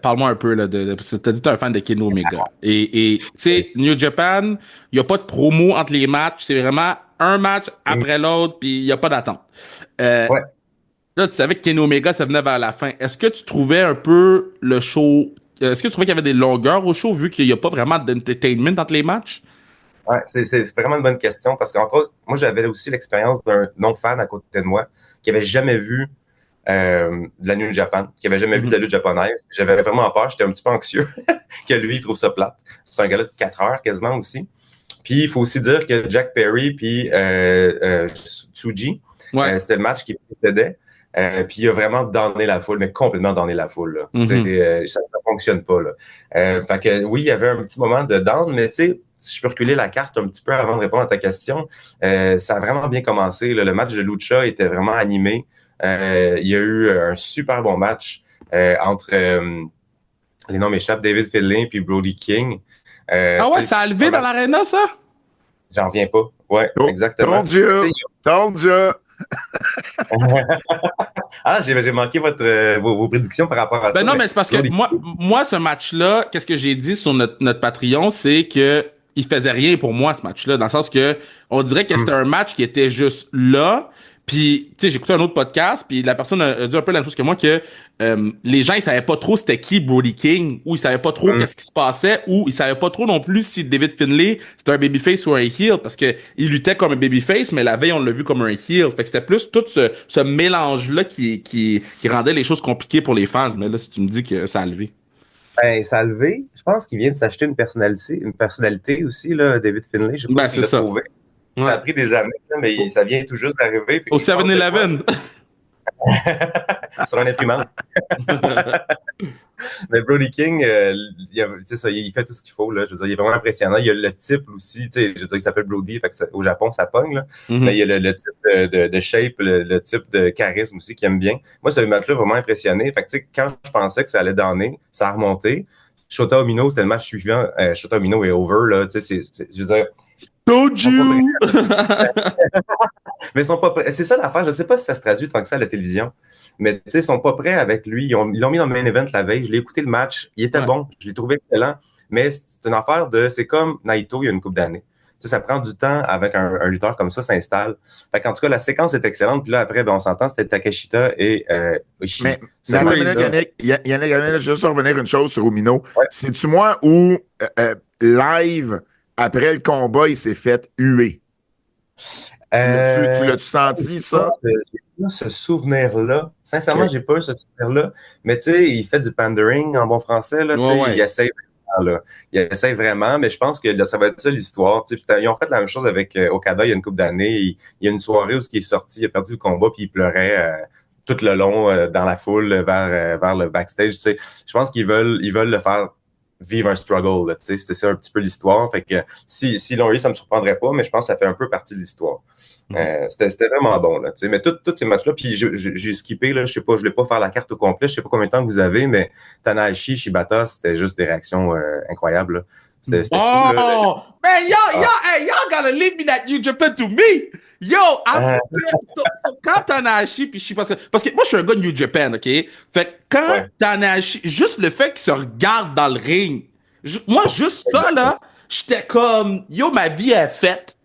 parle-moi un peu, là, parce que t'as dit que t'es un fan de Kenny Omega. Et tu sais, New Japan, il n'y a pas de promo entre les matchs. C'est vraiment un match après l'autre, puis il n'y a pas d'attente. Ouais. Là, tu savais que Kenny Omega, ça venait vers la fin. Est-ce que tu trouvais un peu le show... Est-ce que tu trouvais qu'il y avait des longueurs au show, vu qu'il n'y a pas vraiment d'entertainment entre les matchs? Ouais, c'est vraiment une bonne question, parce qu'encore, moi, j'avais aussi l'expérience d'un non-fan à côté de moi qui avait jamais vu de la New Japan, qui avait jamais vu de la lutte japonaise. J'avais vraiment peur, j'étais un petit peu anxieux que lui, il trouve ça plate. C'est un gars-là de 4 heures quasiment aussi. Puis, il faut aussi dire que Jack Perry puis Tsuji, c'était le match qui précédait. Puis il a vraiment donné la foule, mais complètement donné la foule. Là. Ça fonctionne pas. Là. Fait que oui, il y avait un petit moment de down, mais tu sais, si je peux reculer la carte un petit peu avant de répondre à ta question, ça a vraiment bien commencé. Là. Le match de Lucha était vraiment animé. Il y a eu un super bon match entre les noms m'échappent, David Finlay puis Brody King. Ça a levé dans l'aréna, ça? J'en reviens pas. Ouais, exactement. Ton Dieu! Ah, j'ai manqué vos prédictions par rapport à ça. Non, mais c'est parce que moi, ce match-là, qu'est-ce que j'ai dit sur notre Patreon, c'est que il faisait rien pour moi, ce match-là, dans le sens que on dirait que c'était un match qui était juste là. Puis, tu sais, j'écoutais un autre podcast, puis la personne a dit un peu la même chose que moi, que les gens, ils savaient pas trop c'était qui Brody King, ou ils savaient pas trop qu'est-ce qui se passait, ou ils savaient pas trop non plus si David Finlay, c'était un babyface ou un heel, parce que il luttait comme un babyface, mais la veille, on l'a vu comme un heel. Fait que c'était plus tout ce mélange-là qui rendait les choses compliquées pour les fans. Mais là, si tu me dis que ça a levé. Ben, ça a levé. Je pense qu'il vient de s'acheter une personnalité aussi, là, David Finlay. Je sais pas si tu l'as trouvé. Ça a pris des années, là, mais ça vient tout juste d'arriver. Au 7-Eleven. sur un imprimante. Mais Brody King, il fait tout ce qu'il faut. Là. Je veux dire, il est vraiment impressionnant. Il y a le type aussi, je veux dire, il s'appelle Brody, fait que au Japon, ça pogne. Là. Mais il y a le type de shape, le type de charisme aussi qu'il aime bien. Moi, ce match-là vraiment impressionné. Fait que, quand je pensais que ça allait donner, ça a remonté. Shota Umino, c'était le match suivant. Shota Umino est over. Là, je veux dire, Told you! Mais ils sont pas prêts. C'est ça l'affaire. Je sais pas si ça se traduit tant que ça à la télévision. Mais ils sont pas prêts avec lui. Ils l'ont mis dans le main event la veille. Je l'ai écouté le match. Il était bon. Je l'ai trouvé excellent. Mais c'est une affaire c'est comme Naito il y a une couple d'années. Ça prend du temps avec un lutteur comme ça s'installe. Fait qu'en tout cas, la séquence est excellente. Puis là, après, on s'entend, c'était Takeshita et Ishii. Mais Yannick, juste revenir une chose sur Umino. Ouais. C'est-tu moi où live, après le combat, il s'est fait huer? Tu l'as-tu senti, ça? J'ai pas ce souvenir-là. Sincèrement, j'ai pas eu ce souvenir-là. Mais tu sais, il fait du pandering en bon français. Là, il essaie vraiment. Là. Il essaie vraiment, mais je pense que là, ça va être ça l'histoire. Ils ont fait la même chose avec Okada il y a une couple d'années. Il y a une soirée où il est sorti, il a perdu le combat, puis il pleurait tout le long dans la foule vers le backstage. Je pense qu'ils veulent le faire vivre un struggle. C'est ça un petit peu l'histoire. Fait que si l'ont eu, ça me surprendrait pas, mais je pense que ça fait un peu partie de l'histoire. C'était vraiment bon. Là, mais tous ces matchs-là, puis j'ai skippé, là, je sais pas, je voulais pas faire la carte au complet, je sais pas combien de temps que vous avez, mais Tanahashi, Shibata, c'était juste des réactions incroyables. Là. C'était fou, là. Man, y'all gotta leave me that New Japan to me! Yo, quand Tanahashi puis Shibata, parce que moi, je suis un gars de New Japan, OK? Fait que quand Tanahashi, juste le fait qu'il se regarde dans le ring, moi, juste ça, là, j'étais comme, yo, ma vie est faite.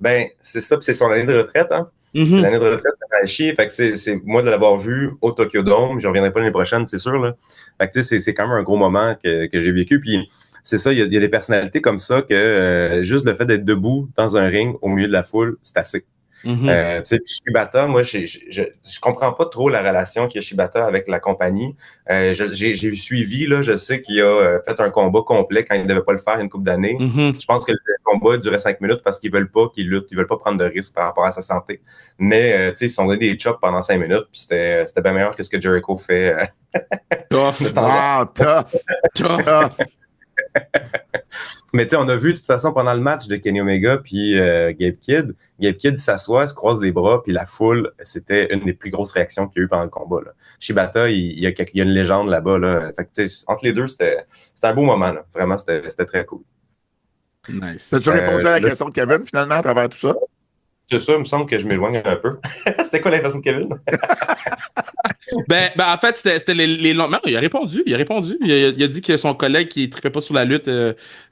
Ben, c'est ça, puis c'est son année de retraite, hein? Mm-hmm. C'est l'année de retraite de Tanahashi. Fait que c'est moi de l'avoir vu au Tokyo Dome, je reviendrai pas l'année prochaine, c'est sûr, là. Fait que c'est quand même un gros moment que j'ai vécu, puis c'est ça, il y a des personnalités comme ça que juste le fait d'être debout dans un ring au milieu de la foule, c'est assez. Mm-hmm. Puis Shibata, moi, je comprends pas trop la relation qu'il y a Shibata avec la compagnie. J'ai suivi, là, je sais qu'il a fait un combat complet quand il devait pas le faire une couple d'années. Mm-hmm. Je pense que le combat durait 5 minutes parce qu'ils veulent pas qu'il lutte, ils veulent pas prendre de risques par rapport à sa santé. Mais, ils se sont donné des chops pendant 5 minutes, puis c'était bien meilleur que ce que Jericho fait. Tough! Mais tu sais, on a vu de toute façon pendant le match de Kenny Omega puis Gabe Kidd s'assoit, se croise les bras, puis la foule, c'était une des plus grosses réactions qu'il y a eu pendant le combat. Là. Shibata, il y a une légende là-bas. Là. Fait que, tu sais, entre les deux, c'était un beau moment. Là. Vraiment, c'était très cool. Nice. As-tu répondu à la question de Kevin, finalement, à travers tout ça? C'est ça, il me semble que je m'éloigne un peu. C'était quoi l'intention de Kevin? ben, en fait, c'était les longs. Non, il a répondu. Il a dit que son collègue qui ne trippait pas sur la lutte,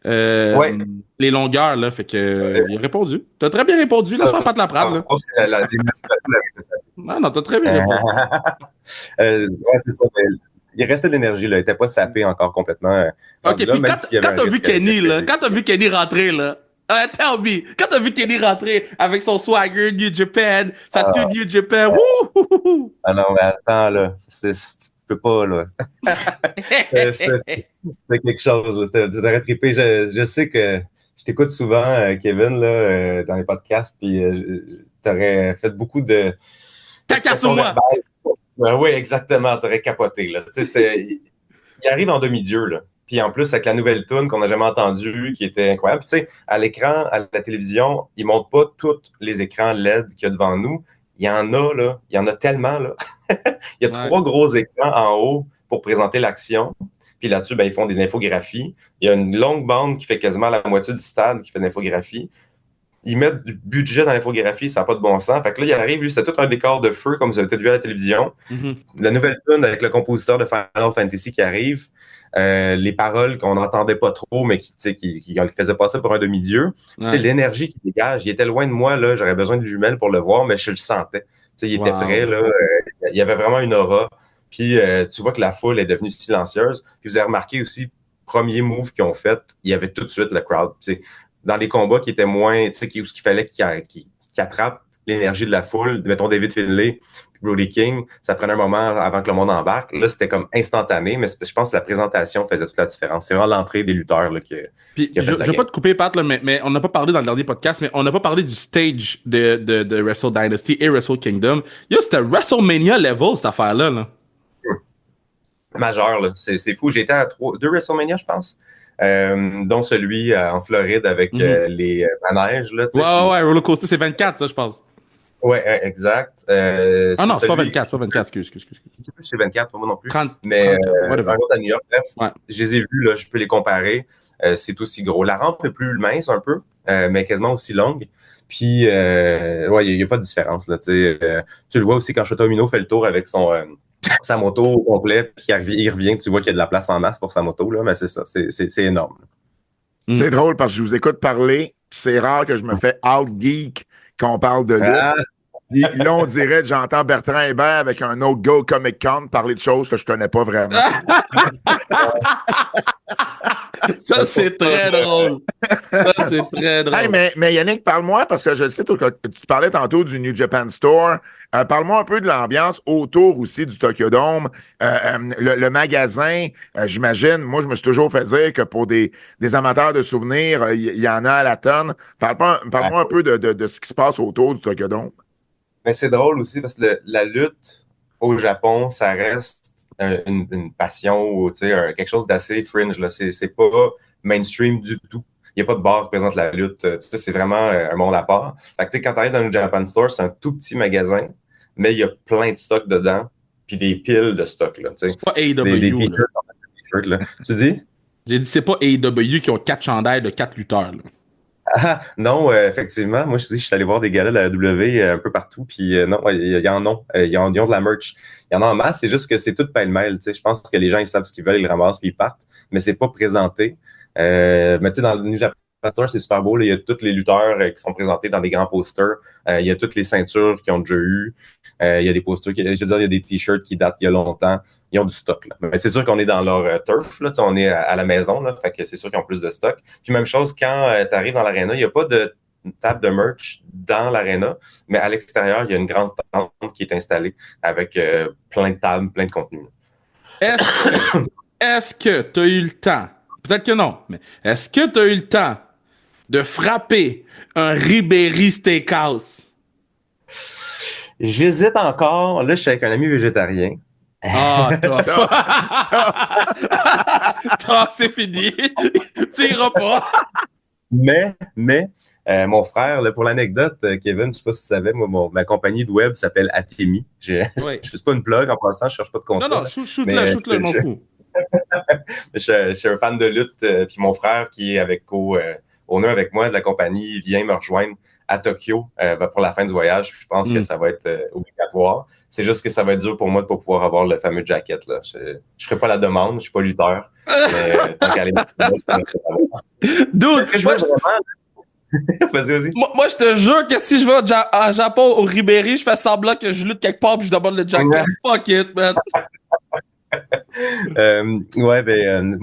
les longueurs, là. Fait que, il a répondu. T'as très bien répondu, là, sans pas te la prendre. Non, t'as très bien répondu. C'est ça. Il restait de l'énergie, là. Il n'était pas sapé encore complètement. OK, puis quand t'as vu Kenny, là, quand t'as vu Kenny rentrer, là, tell me, quand t'as vu Kenny rentrer avec son swagger New Japan, sa tenue New Japan, wouh! Ah non, mais attends, là, tu peux pas, là. c'est quelque chose, t'aurais trippé. Je sais que je t'écoute souvent, Kevin, là, dans les podcasts, puis t'aurais fait beaucoup de... Caca sur moi! Oui, exactement, t'aurais capoté, là. Tu sais, il arrive en demi-dieu, là. Puis en plus, avec la nouvelle tune qu'on n'a jamais entendue, qui était incroyable. Tu sais, à l'écran, à la télévision, ils ne montrent pas tous les écrans LED qu'il y a devant nous. Il y en a, là. Il y en a tellement, là. Il y a 3 gros écrans en haut pour présenter l'action. Puis là-dessus, ben, ils font des infographies. Il y a une longue bande qui fait quasiment la moitié du stade qui fait de l'infographie. Ils mettent du budget dans l'infographie, ça n'a pas de bon sens. Fait que là, il arrive, lui, c'était tout un décor de feu, comme vous avez peut-être vu à la télévision. Mm-hmm. La nouvelle tune avec le compositeur de Final Fantasy qui arrive. Les paroles qu'on n'entendait pas trop, mais qui faisaient passer pour un demi-dieu. Ouais. L'énergie qui dégage, il était loin de moi, là, j'aurais besoin de jumelles pour le voir, mais je le sentais. Il était prêt, là, il y avait vraiment une aura. Puis tu vois que la foule est devenue silencieuse. Puis vous avez remarqué aussi, premier move qu'ils ont fait, il y avait tout de suite le crowd. Dans les combats qui étaient moins, où il fallait qu'ils attrapent l'énergie de la foule. Mettons David Finlay, puis Brody King, ça prenait un moment avant que le monde embarque. Là, c'était comme instantané, mais je pense que la présentation faisait toute la différence. C'est vraiment l'entrée des lutteurs là, qui a je vais pas te couper, Pat, là, mais on n'a pas parlé dans le dernier podcast, mais on n'a pas parlé du stage de Wrestle Dynasty et Wrestle Kingdom. Yo, c'était WrestleMania level, cette affaire-là. Là. Majeur, là. C'est fou. J'ai été à 2 WrestleMania, je pense. Dont celui en Floride avec les manèges. Là, ouais, Roller Coaster, c'est 24, ça, je pense. Ouais, exact. Non, c'est pas 24, excuse. C'est 24, moi non plus. 30, mais 30, un autre à New York, bref, ouais. Je les ai vus, là, je peux les comparer. C'est aussi gros. La rampe est plus mince un peu, mais quasiment aussi longue. Puis, ouais, il n'y a pas de différence. Là, tu le vois aussi quand Shota Umino fait le tour avec sa moto au complet, puis il revient, tu vois qu'il y a de la place en masse pour sa moto, là, mais c'est ça, c'est énorme. C'est drôle parce que je vous écoute parler, puis c'est rare que je me fais out-geek quand on parle de lutte. Là, on dirait que j'entends Bertrand Hébert avec un autre gars au Comic-Con parler de choses que je connais pas vraiment. Ça, c'est très drôle. Hey, mais Yannick, parle-moi, parce que je sais que tu parlais tantôt du New Japan Store. Parle-moi un peu de l'ambiance autour aussi du Tokyo Dome. Le magasin, j'imagine, moi, je me suis toujours fait dire que pour des amateurs de souvenirs, il y en a à la tonne. Parle-moi un peu de ce qui se passe autour du Tokyo Dome. Mais c'est drôle aussi parce que la lutte au Japon, ça reste une passion ou quelque chose d'assez fringe. Là. C'est pas mainstream du tout. Il n'y a pas de bar qui présente la lutte. C'est vraiment un monde à part. Fait que, quand tu arrives dans le Japan Store, c'est un tout petit magasin, mais il y a plein de stocks dedans, puis des piles de stocks. C'est pas AEW. Des t-shirts, là. Tu dis? J'ai dit, c'est pas AEW qui ont 4 chandails de 4 lutteurs. Là. Ah, non, effectivement. Moi, je suis allé voir des galas de la W un peu partout, puis non, il y en a. Ils ont de la merch. Il y en a en masse, c'est juste que c'est tout pêle-mêle. Je pense que les gens, ils savent ce qu'ils veulent, ils le ramassent, puis ils partent, mais c'est pas présenté. Mais tu sais, dans le New Japan Store, c'est super beau. Là. Il y a tous les lutteurs qui sont présentés dans des grands posters. Il y a toutes les ceintures qu'ils ont déjà eues. Il y a des posters, il y a des t-shirts qui datent il y a longtemps. Ils ont du stock. Là. Mais c'est sûr qu'on est dans leur turf. Là, on est à la maison. Là, fait que c'est sûr qu'ils ont plus de stock. Puis même chose, quand tu arrives dans l'aréna, il n'y a pas de table de merch dans l'aréna, mais à l'extérieur, il y a une grande tente qui est installée avec plein de tables, plein de contenu. Est-ce que tu as eu le temps, peut-être que non, mais est-ce que tu as eu le temps de frapper un Ribéry Steakhouse? J'hésite encore. Là, je suis avec un ami végétarien. Ah, tough. C'est fini. Tu iras pas. Mais, mon frère, là, pour l'anecdote, Kevin, je sais pas si tu savais, moi, ma compagnie de web s'appelle Atemi. Je suis pas une plug en passant, je cherche pas de contrat. Non, shoot-le, je m'en fous. Je suis un fan de lutte, puis mon frère qui est owner avec moi de la compagnie vient me rejoindre à Tokyo pour la fin du voyage. Puis je pense que ça va être obligatoire. C'est juste que ça va être dur pour moi de ne pas pouvoir avoir le fameux jacket. Là. Je ne ferai pas la demande, je ne suis pas lutteur. Mais tant qu'à aller Dude, je veux vraiment... Vas-y. Moi, je te jure que si je vais à Japon, au Ribéry, je fais semblant que je lutte quelque part puis je demande le jacket. Fuck it, man. Moi,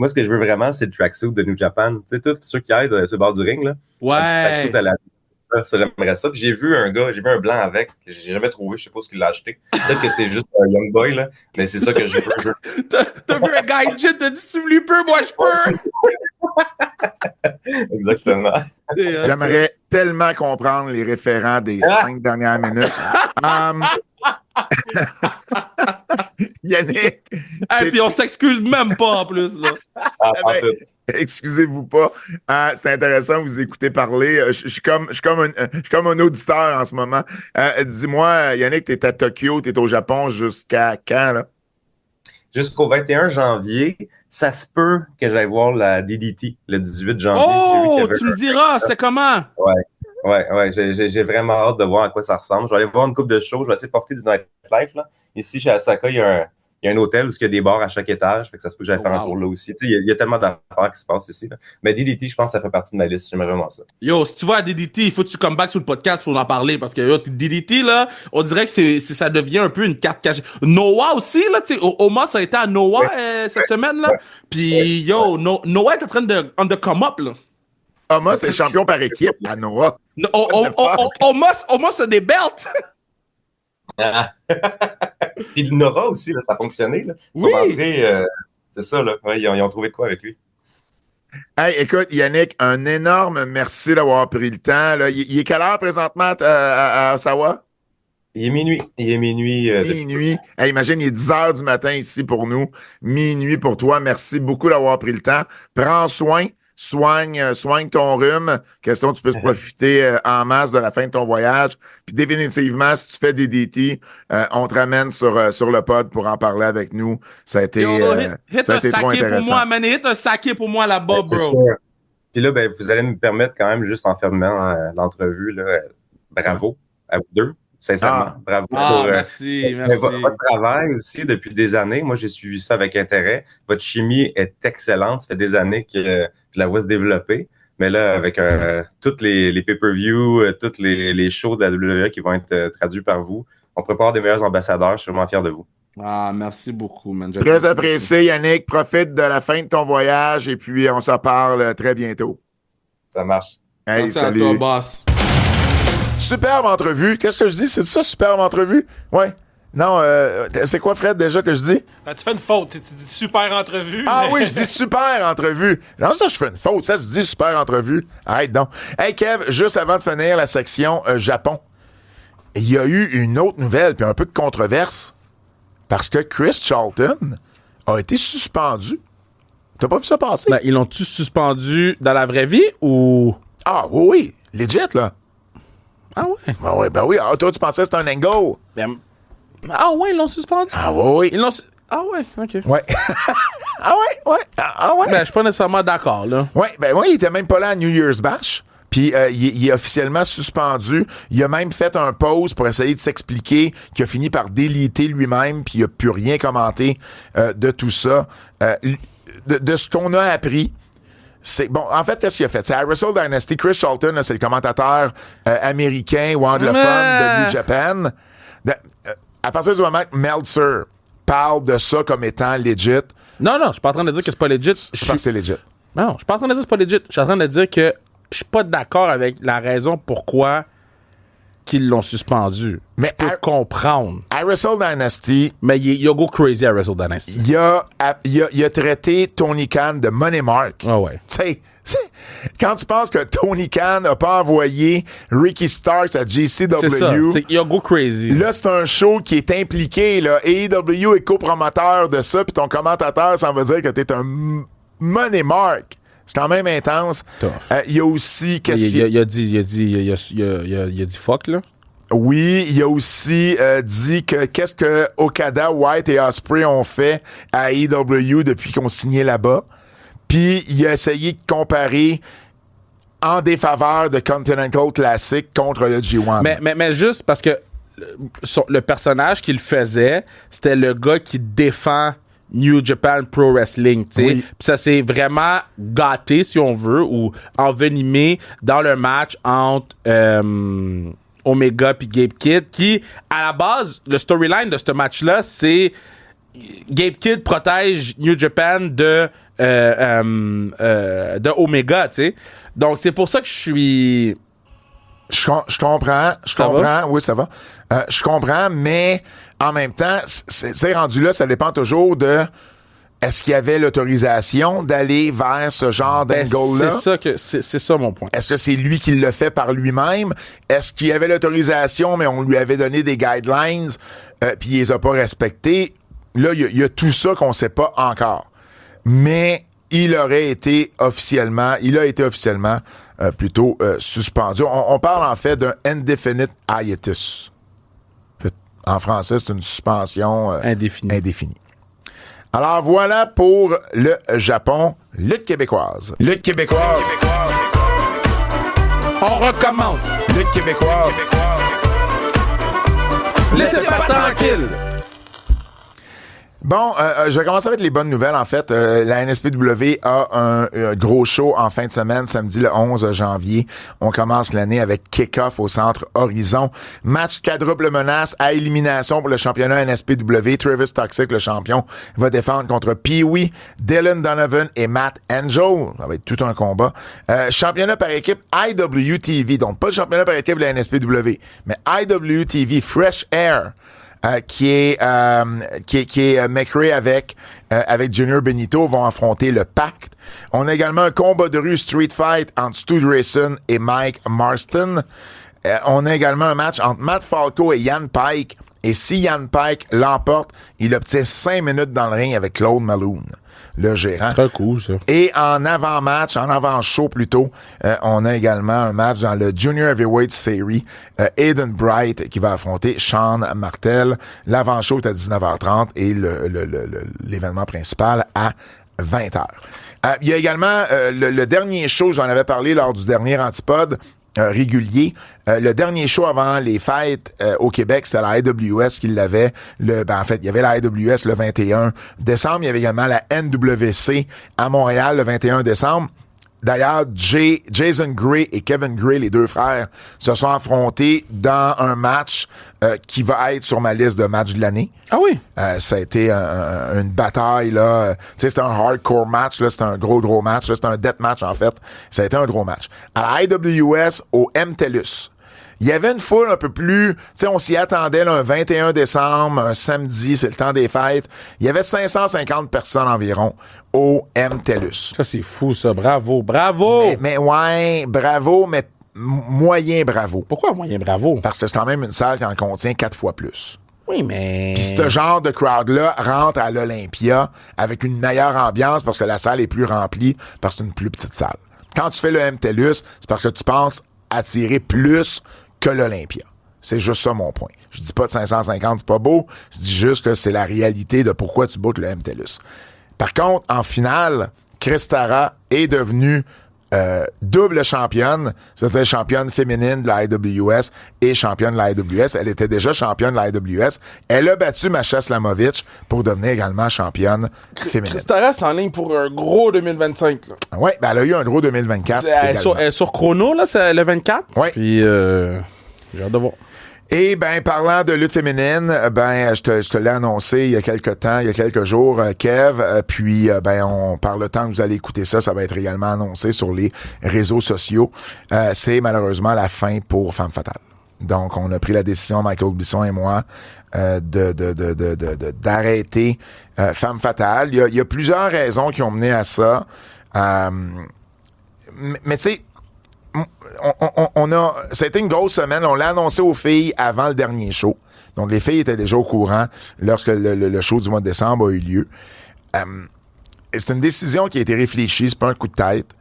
ce que je veux vraiment, c'est le tracksuit de New Japan. Tu sais, tous ceux qui aident sur le bord du ring, là. Ouais. Ça, j'aimerais ça. Puis j'ai vu un blanc avec, que j'ai jamais trouvé, je sais pas ce qu'il l'a acheté. Peut-être que c'est juste un young boy, là, mais c'est ça que je veux. T'as vu un gaijin, t'as dit si tu lui peux, moi je peux! Exactement. J'aimerais tellement comprendre les référents des 5 dernières minutes. Yannick. Et puis on s'excuse même pas en plus, là. Excusez-vous pas. C'est intéressant, vous écoutez parler. Je suis comme un auditeur en ce moment. Dis-moi, Yannick, t'es à Tokyo, t'es au Japon jusqu'à quand, là? Jusqu'au 21 janvier. Ça se peut que j'aille voir la DDT le 18 janvier. Oh, tu me diras, c'était comment? Ouais, j'ai vraiment hâte de voir à quoi ça ressemble. Je vais aller voir une coupe de shows, je vais essayer de porter du nightlife, là. Ici, chez Asaka, il y a un hôtel où il y a des bars à chaque étage, fait que ça se peut que j'aille faire un tour là aussi. Tu sais, il y a tellement d'affaires qui se passent ici, là. Mais DDT, je pense que ça fait partie de ma liste. J'aimerais vraiment ça. Yo, si tu vas à DDT, il faut que tu come back sur le podcast pour en parler, parce que yo, DDT, là, on dirait que ça devient un peu une carte cachée. Noah aussi, là, tu sais, Oma, ça a été à Noah cette semaine, là. Puis, yo, Noah est en train de come up, là. Oma, c'est champion par équipe à Noah. Almost des belts. Puis le Nora aussi, là, ça a fonctionné. Là. Ils sont rentrés, c'est ça, là. Ouais, ils ont trouvé de quoi avec lui. Hey, écoute, Yannick, un énorme merci d'avoir pris le temps. Là. Il est quelle heure présentement à Ottawa? Il est minuit. Minuit. Hey, imagine, il est 10 heures du matin ici pour nous. Minuit pour toi. Merci beaucoup d'avoir pris le temps. Prends soin. Soigne ton rhume. Question que tu puisses profiter en masse de la fin de ton voyage. Puis définitivement, si tu fais des DT, on te ramène sur le pod pour en parler avec nous. Ça a été, hit ça a été trop intéressant. pour moi, man. Hit un saké pour moi là-bas, bro. Sûr. Puis là, ben, vous allez me permettre quand même, juste en fermant l'entrevue, là, bravo à vous deux. Sincèrement, bravo pour merci. Votre travail aussi depuis des années. Moi, j'ai suivi ça avec intérêt. Votre chimie est excellente. Ça fait des années que je la vois se développer. Mais là, avec tous les pay-per-view, tous les shows de la WWE qui vont être traduits par vous, on prépare des meilleurs ambassadeurs. Je suis vraiment fier de vous. Merci beaucoup, man. Très apprécié, Yannick. Profite de la fin de ton voyage et puis on se parle très bientôt. Ça marche. Hey, merci salut. à toi, boss. Superbe entrevue. Qu'est-ce que je dis? C'est ça, superbe entrevue? Ouais. Non, c'est quoi, Fred, déjà que je dis? Tu fais une faute. Tu dis super entrevue. Ah oui, je dis super entrevue. Non, ça, je fais une faute. Ça se dit super entrevue. Arrête donc. Hey, Kev, juste avant de finir la section Japon, il y a eu une autre nouvelle, puis un peu de controverse, parce que Chris Charlton a été suspendu. T'as pas vu ça passer? Ben, ils l'ont-tu suspendu dans la vraie vie ou... Ah oui, legit, là. Ah ouais? Ben oui. Ah, toi, tu pensais que c'était un angle. Ah ouais, ils l'ont suspendu? Ah oui. Ah ouais, OK. Ouais. Ah ouais. Ben, je suis pas nécessairement d'accord, là. Ouais, ben moi, il était même pas là à New Year's Bash. Puis il est officiellement suspendu. Il a même fait un pause pour essayer de s'expliquer, qu'il a fini par déliter lui-même, puis il a plus rien commenté de tout ça. De ce qu'on a appris, c'est bon. En fait, qu'est-ce qu'il a fait? C'est à Wrestle Dynasty. Chris Charlton, là, c'est le commentateur américain ou anglophone de New Japan. À partir du moment que Meltzer parle de ça comme étant legit. Non, je suis pas en train de dire que c'est pas legit. C'est parce que c'est legit. Non, je suis pas en train de dire que c'est pas legit. Je suis en train de dire que je suis pas d'accord avec la raison pourquoi qu'ils l'ont suspendu. Mais je peux comprendre. À Wrestle Dynasty... Mais il a go crazy à Wrestle Dynasty. Il a traité Tony Khan de money mark. Ah ouais. Tu sais, quand tu penses que Tony Khan n'a pas envoyé Ricky Starks à JCW... C'est ça, il a go crazy. Là, c'est un show qui est impliqué. Là. AEW est copromoteur de ça, puis ton commentateur, ça veut dire que t'es un money mark. C'est quand même intense. Il y a aussi... Il a dit fuck, là. Oui, il a aussi dit que qu'est-ce que Okada, White et Ospreay ont fait à AEW depuis qu'on signait là-bas. Puis il a essayé de comparer en défaveur de Continental Classic contre le G1. Mais juste parce que le personnage qu'il faisait, c'était le gars qui défend New Japan Pro Wrestling, tu sais. Oui. Puis ça s'est vraiment gâté, si on veut, ou envenimé dans le match entre Omega puis Gabe Kidd, qui, à la base, le storyline de ce match-là, c'est Gabe Kidd protège New Japan de Omega, tu sais. Donc, c'est pour ça que je suis... Je comprends. Oui, ça va. Je comprends, mais en même temps, c'est rendu là, ça dépend toujours de est-ce qu'il y avait l'autorisation d'aller vers ce genre d'angle-là? C'est ça mon point. Est-ce que c'est lui qui l'a fait par lui-même? Est-ce qu'il y avait l'autorisation, mais on lui avait donné des guidelines, puis il les a pas respectés? Là, il y a tout ça qu'on sait pas encore. Mais il a été officiellement plutôt suspendu. On parle en fait d'un indefinite hiatus. En français, c'est une suspension indéfinie. Alors voilà pour le Japon, lutte québécoise. Lutte québécoise. On recommence. Lutte québécoise. Laissez pas tranquille. Bon, je vais commencer avec les bonnes nouvelles. En fait, la NSPW a un gros show en fin de semaine, samedi le 11 janvier. On commence l'année avec kick-off au Centre Horizon. Match quadruple menace à élimination pour le championnat NSPW. Travis Toxic, le champion, va défendre contre Pee-wee, Dylan Donovan et Matt Angel. Ça va être tout un combat. Championnat par équipe IWTV. Donc, pas le championnat par équipe de la NSPW, mais IWTV Fresh Air. Qui est McRae avec Junior Benito vont affronter le Pacte. On a également un combat de rue Street Fight entre Stu Drayson et Mike Marston. On a également un match entre Matt Falco et Ian Pike. Et si Ian Pike l'emporte, il obtient 5 minutes dans le ring avec Claude Malone, le gérant. Très cool, ça. Et en avant-match, en avant-show plutôt, on a également un match dans le Junior Heavyweight Series. Aiden Bright qui va affronter Sean Martel. L'avant-show est à 19h30 et l'événement principal à 20h. Il y a également le dernier show, j'en avais parlé lors du dernier Antipode, régulier. Le dernier show avant les fêtes au Québec, c'était la IWS qui l'avait. En fait, il y avait la IWS le 21 décembre. Il y avait également la NWC à Montréal le 21 décembre. D'ailleurs, Jason Gray et Kevin Gray, les deux frères, se sont affrontés dans un match qui va être sur ma liste de matchs de l'année. Ah oui? Ça a été une bataille, là. Tu sais, c'était un hardcore match, là. C'était un gros match, là. C'était un death match, en fait. Ça a été un gros match. À la IWS, au MTELUS, il y avait une foule un peu plus... Tu sais, on s'y attendait, là, un 21 décembre, un samedi, c'est le temps des fêtes. Il y avait 550 personnes environ au MTELUS. Ça, c'est fou, ça. Bravo. Mais ouais, bravo, mais moyen bravo. Pourquoi moyen bravo? Parce que c'est quand même une salle qui en contient 4 fois plus. Oui, mais... Puis ce genre de crowd-là rentre à l'Olympia avec une meilleure ambiance parce que la salle est plus remplie, parce que c'est une plus petite salle. Quand tu fais le MTELUS, c'est parce que tu penses attirer plus que l'Olympia. C'est juste ça mon point. Je dis pas de 550, c'est pas beau. Je dis juste que c'est la réalité de pourquoi tu bookes le MTELUS. Par contre, en finale, Chris Tara est devenue double championne, c'est-à-dire championne féminine de la IWS et championne de la IWS. Elle était déjà championne de la IWS. Elle a battu Masha Slamovich pour devenir également championne féminine. Tara s'enligne pour un gros 2025. Oui, ben elle a eu un gros 2024. Elle est sur chrono, là, c'est le 24. Oui. Puis, j'ai hâte de voir. Et parlant de lutte féminine, je te l'ai annoncé il y a quelques jours, Kev, puis par le temps que vous allez écouter ça, ça va être également annoncé sur les réseaux sociaux. C'est malheureusement la fin pour Femme Fatale. Donc, on a pris la décision, Michael Bisson et moi, d'arrêter Femme Fatale. Il y a plusieurs raisons qui ont mené à ça. Mais tu sais, ça a été une grosse semaine. On l'a annoncé aux filles avant le dernier show. Donc, les filles étaient déjà au courant lorsque le show du mois de décembre a eu lieu. C'est une décision qui a été réfléchie, c'est pas un coup de tête.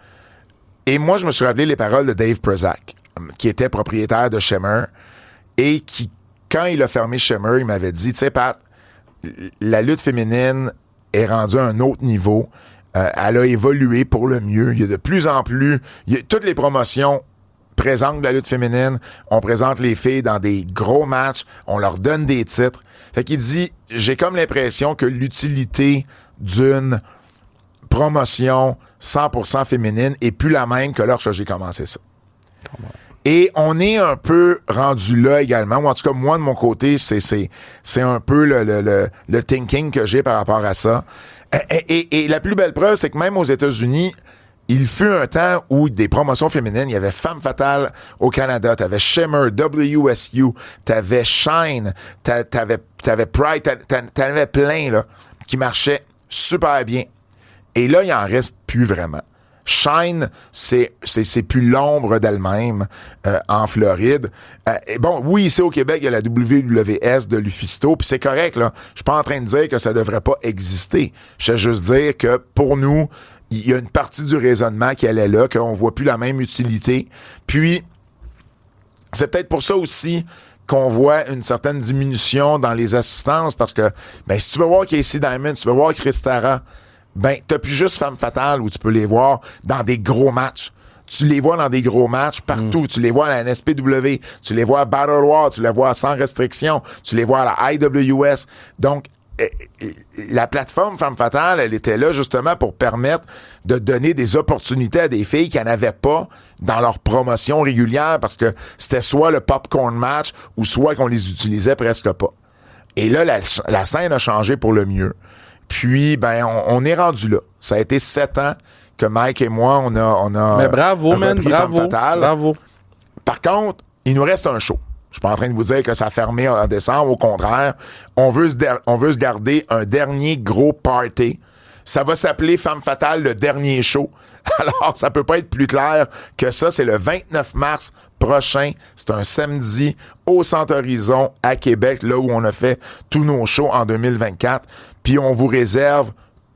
Et moi, je me suis rappelé les paroles de Dave Prezak, qui était propriétaire de Shimmer, et qui, quand il a fermé Shimmer, il m'avait dit, tu sais, Pat, la lutte féminine est rendue à un autre niveau. Elle a évolué pour le mieux. Il y a de plus en plus... toutes les promotions présentent la lutte féminine. On présente les filles dans des gros matchs. On leur donne des titres. Fait qu'il dit, j'ai comme l'impression que l'utilité d'une promotion 100% féminine est plus la même que lorsque j'ai commencé ça. Et on est un peu rendu là également. Ou en tout cas, moi, de mon côté, c'est un peu le thinking que j'ai par rapport à ça. Et la plus belle preuve, c'est que même aux États-Unis, il fut un temps où des promotions féminines, il y avait Femme Fatale au Canada, t'avais Shimmer, WSU, t'avais Shine, t'avais Pride, t'avais plein, là, qui marchaient super bien. Et là, il en reste plus vraiment. Shine, c'est plus l'ombre d'elle-même en Floride. Oui, ici au Québec, il y a la WWS de Lufisto, puis c'est correct, là. Je suis pas en train de dire que ça devrait pas exister. Je veux juste dire que pour nous, il y a une partie du raisonnement qui est là, qu'on voit plus la même utilité. Puis, c'est peut-être pour ça aussi qu'on voit une certaine diminution dans les assistances, parce que, si tu veux voir Casey Diamond, tu veux voir Chris Tara, t'as plus juste Femme Fatale où tu peux les voir dans des gros matchs. Tu les vois dans des gros matchs partout. Tu les vois à la NSPW, tu les vois à Battle War, tu les vois à Sans Restriction, tu les vois à la IWS. Donc, la plateforme Femme Fatale, elle était là justement pour permettre de donner des opportunités à des filles qui n'en avaient pas dans leur promotion régulière parce que c'était soit le popcorn match ou soit qu'on les utilisait presque pas. Et là, la scène a changé pour le mieux. Puis, ben, on est rendu là. Ça a été 7 ans que Mike et moi, on a Mais bravo, man, bravo. Par contre, il nous reste un show. Je suis pas en train de vous dire que ça a fermé en décembre. Au contraire, on veut se garder un dernier gros party. Ça va s'appeler Femme Fatale, le dernier show. Alors, ça peut pas être plus clair que ça. C'est le 29 mars prochain. C'est un samedi au Centre Horizon à Québec, là où on a fait tous nos shows en 2024. Puis on vous réserve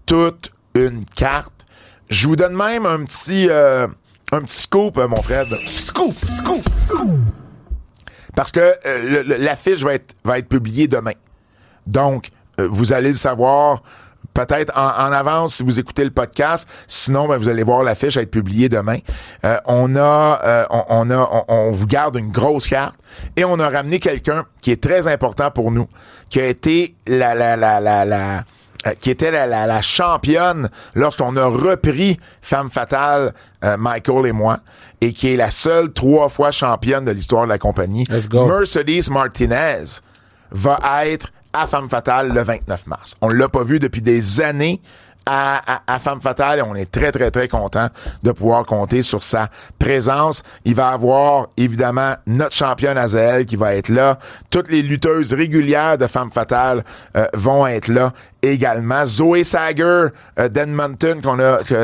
toute une carte. Je vous donne même un petit scoop, mon Fred. Scoop! Parce que l'affiche va être publiée demain. Donc, vous allez le savoir peut-être en avance si vous écoutez le podcast. Sinon, ben, vous allez voir l'affiche être publiée demain. On vous garde une grosse carte et on a ramené quelqu'un qui est très important pour nous, qui a été la championne lorsqu'on a repris Femme Fatale, Michael et moi, et qui est la seule 3 fois championne de l'histoire de la compagnie. Let's go. Mercedes Martinez va être à Femme Fatale le 29 mars. On l'a pas vu depuis des années à Femme Fatale et on est très, très, très content de pouvoir compter sur sa présence. Il va avoir, évidemment, notre championne Azael qui va être là. Toutes les lutteuses régulières de Femme Fatale vont être là également. Zoe Sager d'Edmonton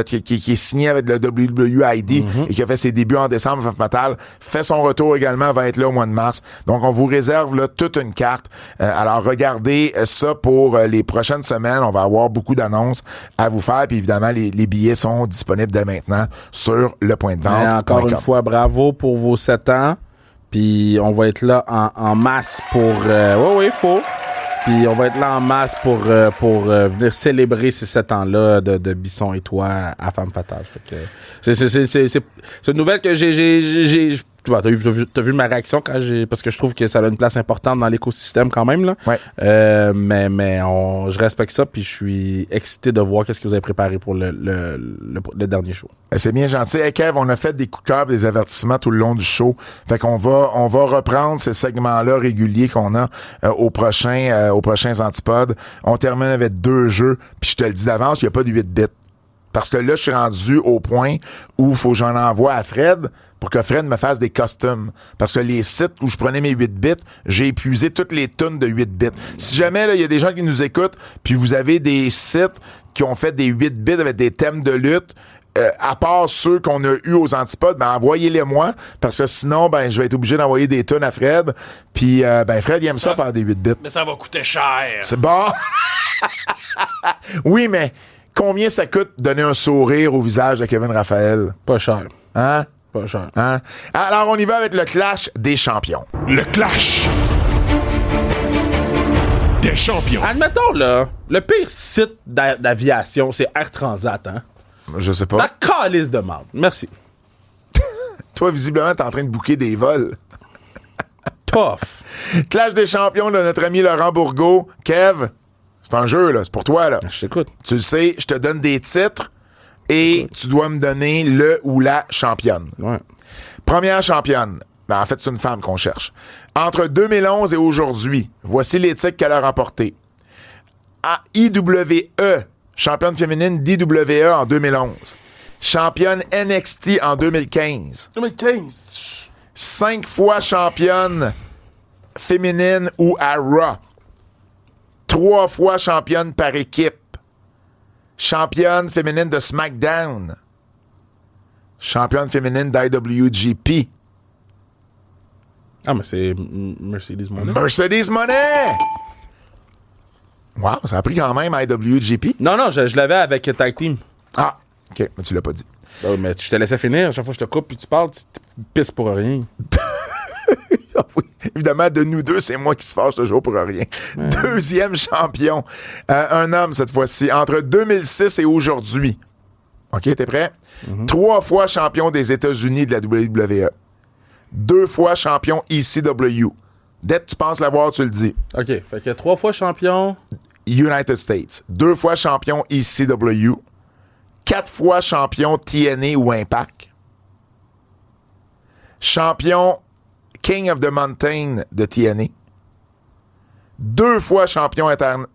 qui est signée avec le WWID et qui a fait ses débuts en décembre, Femme Fatale, fait son retour également, va être là au mois de mars. Donc, on vous réserve là toute une carte. Alors, regardez ça pour les prochaines semaines. On va avoir beaucoup d'annonces à vous faire. Puis évidemment, les billets sont disponibles dès maintenant sur le point de vente. Encore une fois, bravo pour vos 7 ans. Puis on va être là en masse pour... oui, faut. Puis on va être là en masse pour venir célébrer ces 7 ans-là de Bisson et toi à Femme Fatale. Fait que c'est une nouvelle que j'ai t'as vu ma réaction parce que je trouve que ça a une place importante dans l'écosystème quand même là. Ouais. Mais je respecte ça puis je suis excité de voir qu'est-ce que vous avez préparé pour le dernier show. C'est bien gentil. Hey Kev, on a fait des coups de cœur, des avertissements tout le long du show. Fait qu'on va reprendre ces segments-là réguliers qu'on a aux prochains Antipodes. On termine avec 2 jeux. Puis je te le dis d'avance, il n'y a pas de 8 bits. Parce que là, je suis rendu au point où il faut que j'en envoie à Fred pour que Fred me fasse des customs. Parce que les sites où je prenais mes 8 bits, j'ai épuisé toutes les tonnes de 8 bits. Si jamais, là, il y a des gens qui nous écoutent, puis vous avez des sites qui ont fait des 8 bits avec des thèmes de lutte, à part ceux qu'on a eu aux Antipodes, ben envoyez-les moi, parce que sinon, ben je vais être obligé d'envoyer des tonnes à Fred. Puis, ben Fred, il aime ça faire des 8 bits. Mais ça va coûter cher. C'est bon? Oui, mais... Combien ça coûte donner un sourire au visage de Kevin Raphaël? Pas cher. Hein? Pas cher. Hein? Alors, on y va avec le clash des champions. Le clash des champions. Admettons, là, le pire site d'aviation, c'est Air Transat, hein? Je sais pas. La calice de merde. Merci. Toi, visiblement, t'es en train de booker des vols. Tough. Clash des champions de notre ami Laurent Bourgault. Kev, c'est un jeu, là. C'est pour toi, là. Je t'écoute. Tu le sais, je te donne des titres et tu dois me donner le ou la championne. Ouais. Première championne. Ben, en fait, c'est une femme qu'on cherche. Entre 2011 et aujourd'hui, voici les titres qu'elle a remportés. À IWE, championne féminine d'IWE en 2011. Championne NXT en 2015. 2015. 5 fois championne féminine ou à Raw. 3 fois championne par équipe. Championne féminine de SmackDown. Championne féminine d'IWGP. Ah, mais c'est Mercedes Moné. Mercedes Moné! Wow, ça a pris quand même IWGP. Non, je l'avais avec Tag Team. Ah, OK, mais tu l'as pas dit. Oh, mais je te laissais finir. À chaque fois que je te coupe puis tu parles, tu te pisses pour rien. Oui, évidemment, de nous deux, c'est moi qui se fâche toujours pour rien. Deuxième champion. Un homme, cette fois-ci, entre 2006 et aujourd'hui. OK, t'es prêt? 3 fois champion des États-Unis de la WWE. 2 fois champion ECW. Dès que tu penses l'avoir, tu le dis. OK, fait que 3 fois champion. United States. 2 fois champion ECW. 4 fois champion TNA ou Impact. Champion King of the Mountain de TNA. 2 fois champion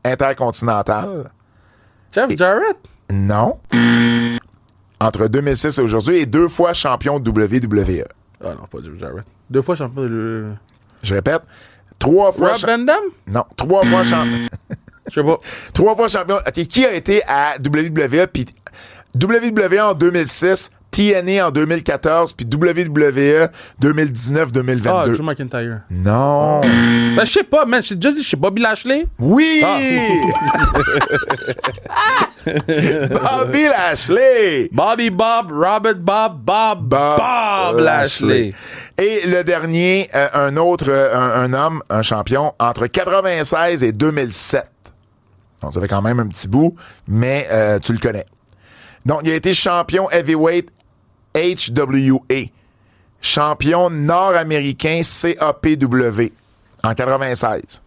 intercontinental. Jeff Jarrett? Non. Entre 2006 et aujourd'hui. Et 2 fois champion WWE. Ah non, pas Jeff Jarrett. 2 fois champion de... Je répète. 3 fois... Rob Van Dam? Non. 3 fois champion... Je sais pas. 3 fois champion... OK, qui a été à WWE? Puis WWE en 2006, TNA en 2014, puis WWE 2019-2022. Ah, Drew McIntyre. Non. Ben, je sais pas, man. J'ai déjà dit, je sais Bobby Lashley. Oui! Ah. Bobby Lashley! Bobby Bob, Robert Bob, Bob Lashley. Et le dernier, un homme, un champion, entre 96 et 2007. Donc, ça fait quand même un petit bout, mais tu le connais. Donc, il a été champion heavyweight HWA, champion nord-américain CAPW en 96.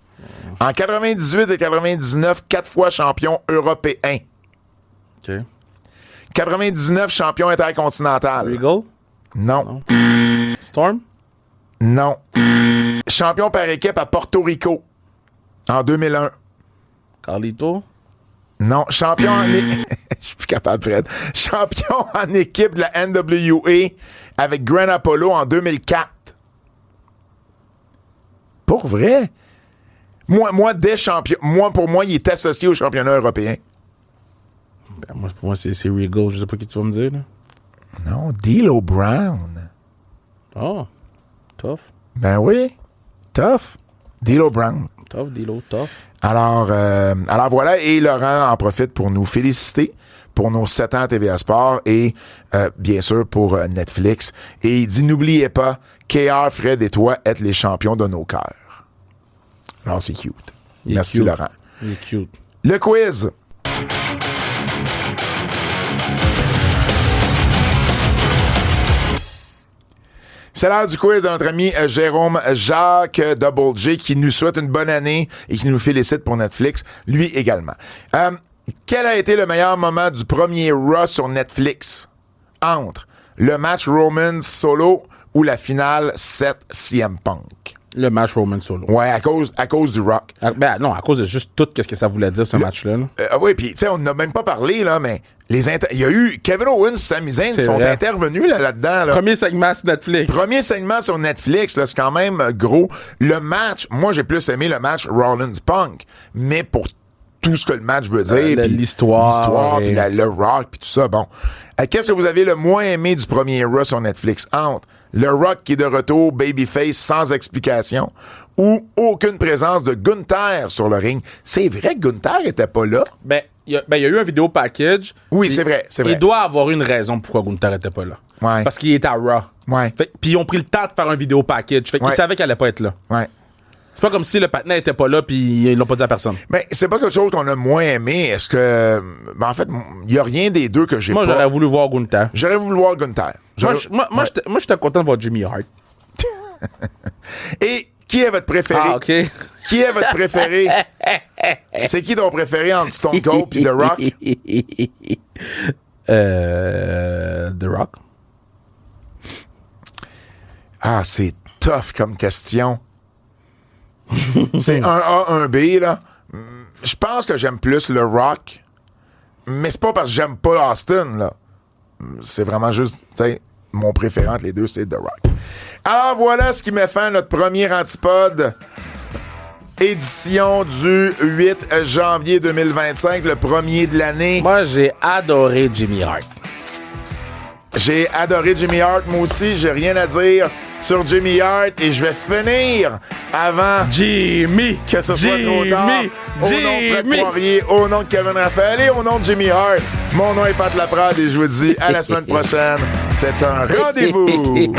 En 98 et 99, 4 fois champion européen. OK. 99, champion intercontinental. Regal? Non. Storm? Non. Champion par équipe à Porto Rico en 2001. Carlito? Non. Champion en... Je suis plus capable, Fred. Champion en équipe de la NWA avec Grand Apollo en 2004. Pour vrai? Moi, pour moi, il est associé au championnat européen. Ben, pour moi, c'est Regal. Je sais pas qui tu vas me dire, là. Non, D'Lo Brown. Oh. Tough. Ben oui. Tough. D'Lo Brown. Tough, D'Lo, tough. Alors voilà, et Laurent en profite pour nous féliciter pour nos 7 ans à TVA Sport et bien sûr pour Netflix. Et il dit, n'oubliez pas, KR, Fred et toi êtes les champions de nos cœurs. Alors c'est cute. Merci cute. Laurent. Il est cute. Le quiz. C'est l'heure du quiz de notre ami Jérôme Jacques Double J qui nous souhaite une bonne année et qui nous félicite pour Netflix, lui également. Quel a été le meilleur moment du premier Raw sur Netflix? Entre le match Roman Solo ou la finale Seth CM Punk? Le match Roman Solo. Ouais, à cause du Rock. Ben non, à cause de juste tout ce que ça voulait dire, ce match-là. Là. Oui, puis tu sais, on n'a même pas parlé, là, mais il y a eu Kevin Owens et Sami Zayn qui sont vrai. intervenus là-dedans. Là. Premier segment sur Netflix. Premier segment sur Netflix, là, c'est quand même gros. Le match, moi, j'ai plus aimé le match Rollins-Punk, mais pour tout ce que le match veut dire. L'histoire. Puis le Rock, puis tout ça, bon. Qu'est-ce que vous avez le moins aimé du premier Raw sur Netflix? Entre le Rock qui est de retour, babyface, sans explication, ou aucune présence de Gunther sur le ring. C'est vrai que Gunther était pas là? Ben, il y a eu un vidéo package. Oui, c'est vrai. Il doit avoir une raison pourquoi Gunther était pas là. Ouais. Parce qu'il était à Raw. Ouais. Puis ils ont pris le temps de faire un vidéo package. Fait qu'ils savaient qu'elle allait pas être là. Ouais. C'est pas comme si le patinet était pas là puis ils l'ont pas dit à personne. Mais c'est pas quelque chose qu'on a moins aimé. Est-ce que... Ben, en fait, il y a rien des deux que j'ai pas... Moi, j'aurais voulu voir Gunther. J'aurais voulu voir Gunther. Moi, j'étais content de voir Jimmy Hart. Et qui est votre préféré? Ah, OK. Qui est votre préféré? C'est qui ton préféré entre Stone Cold et The Rock? The Rock. Ah, c'est tough comme question. C'est un A, un B, là. Je pense que j'aime plus le Rock, mais c'est pas parce que j'aime pas Austin, là. C'est vraiment juste, tu sais, mon préféré entre les deux, c'est The Rock. Alors voilà ce qui met fin à notre premier Antipode, édition du 8 janvier 2025, le premier de l'année. Moi, j'ai adoré Jimmy Hart. J'ai adoré Jimmy Hart, moi aussi, j'ai rien à dire sur Jimmy Hart et je vais finir avant Jimmy que ce soit trop tard. Au nom de Fred Poirier, au nom de Kevin Raphaël et au nom de Jimmy Hart, mon nom est Pat Laprade et je vous dis à la semaine prochaine. C'est un rendez-vous.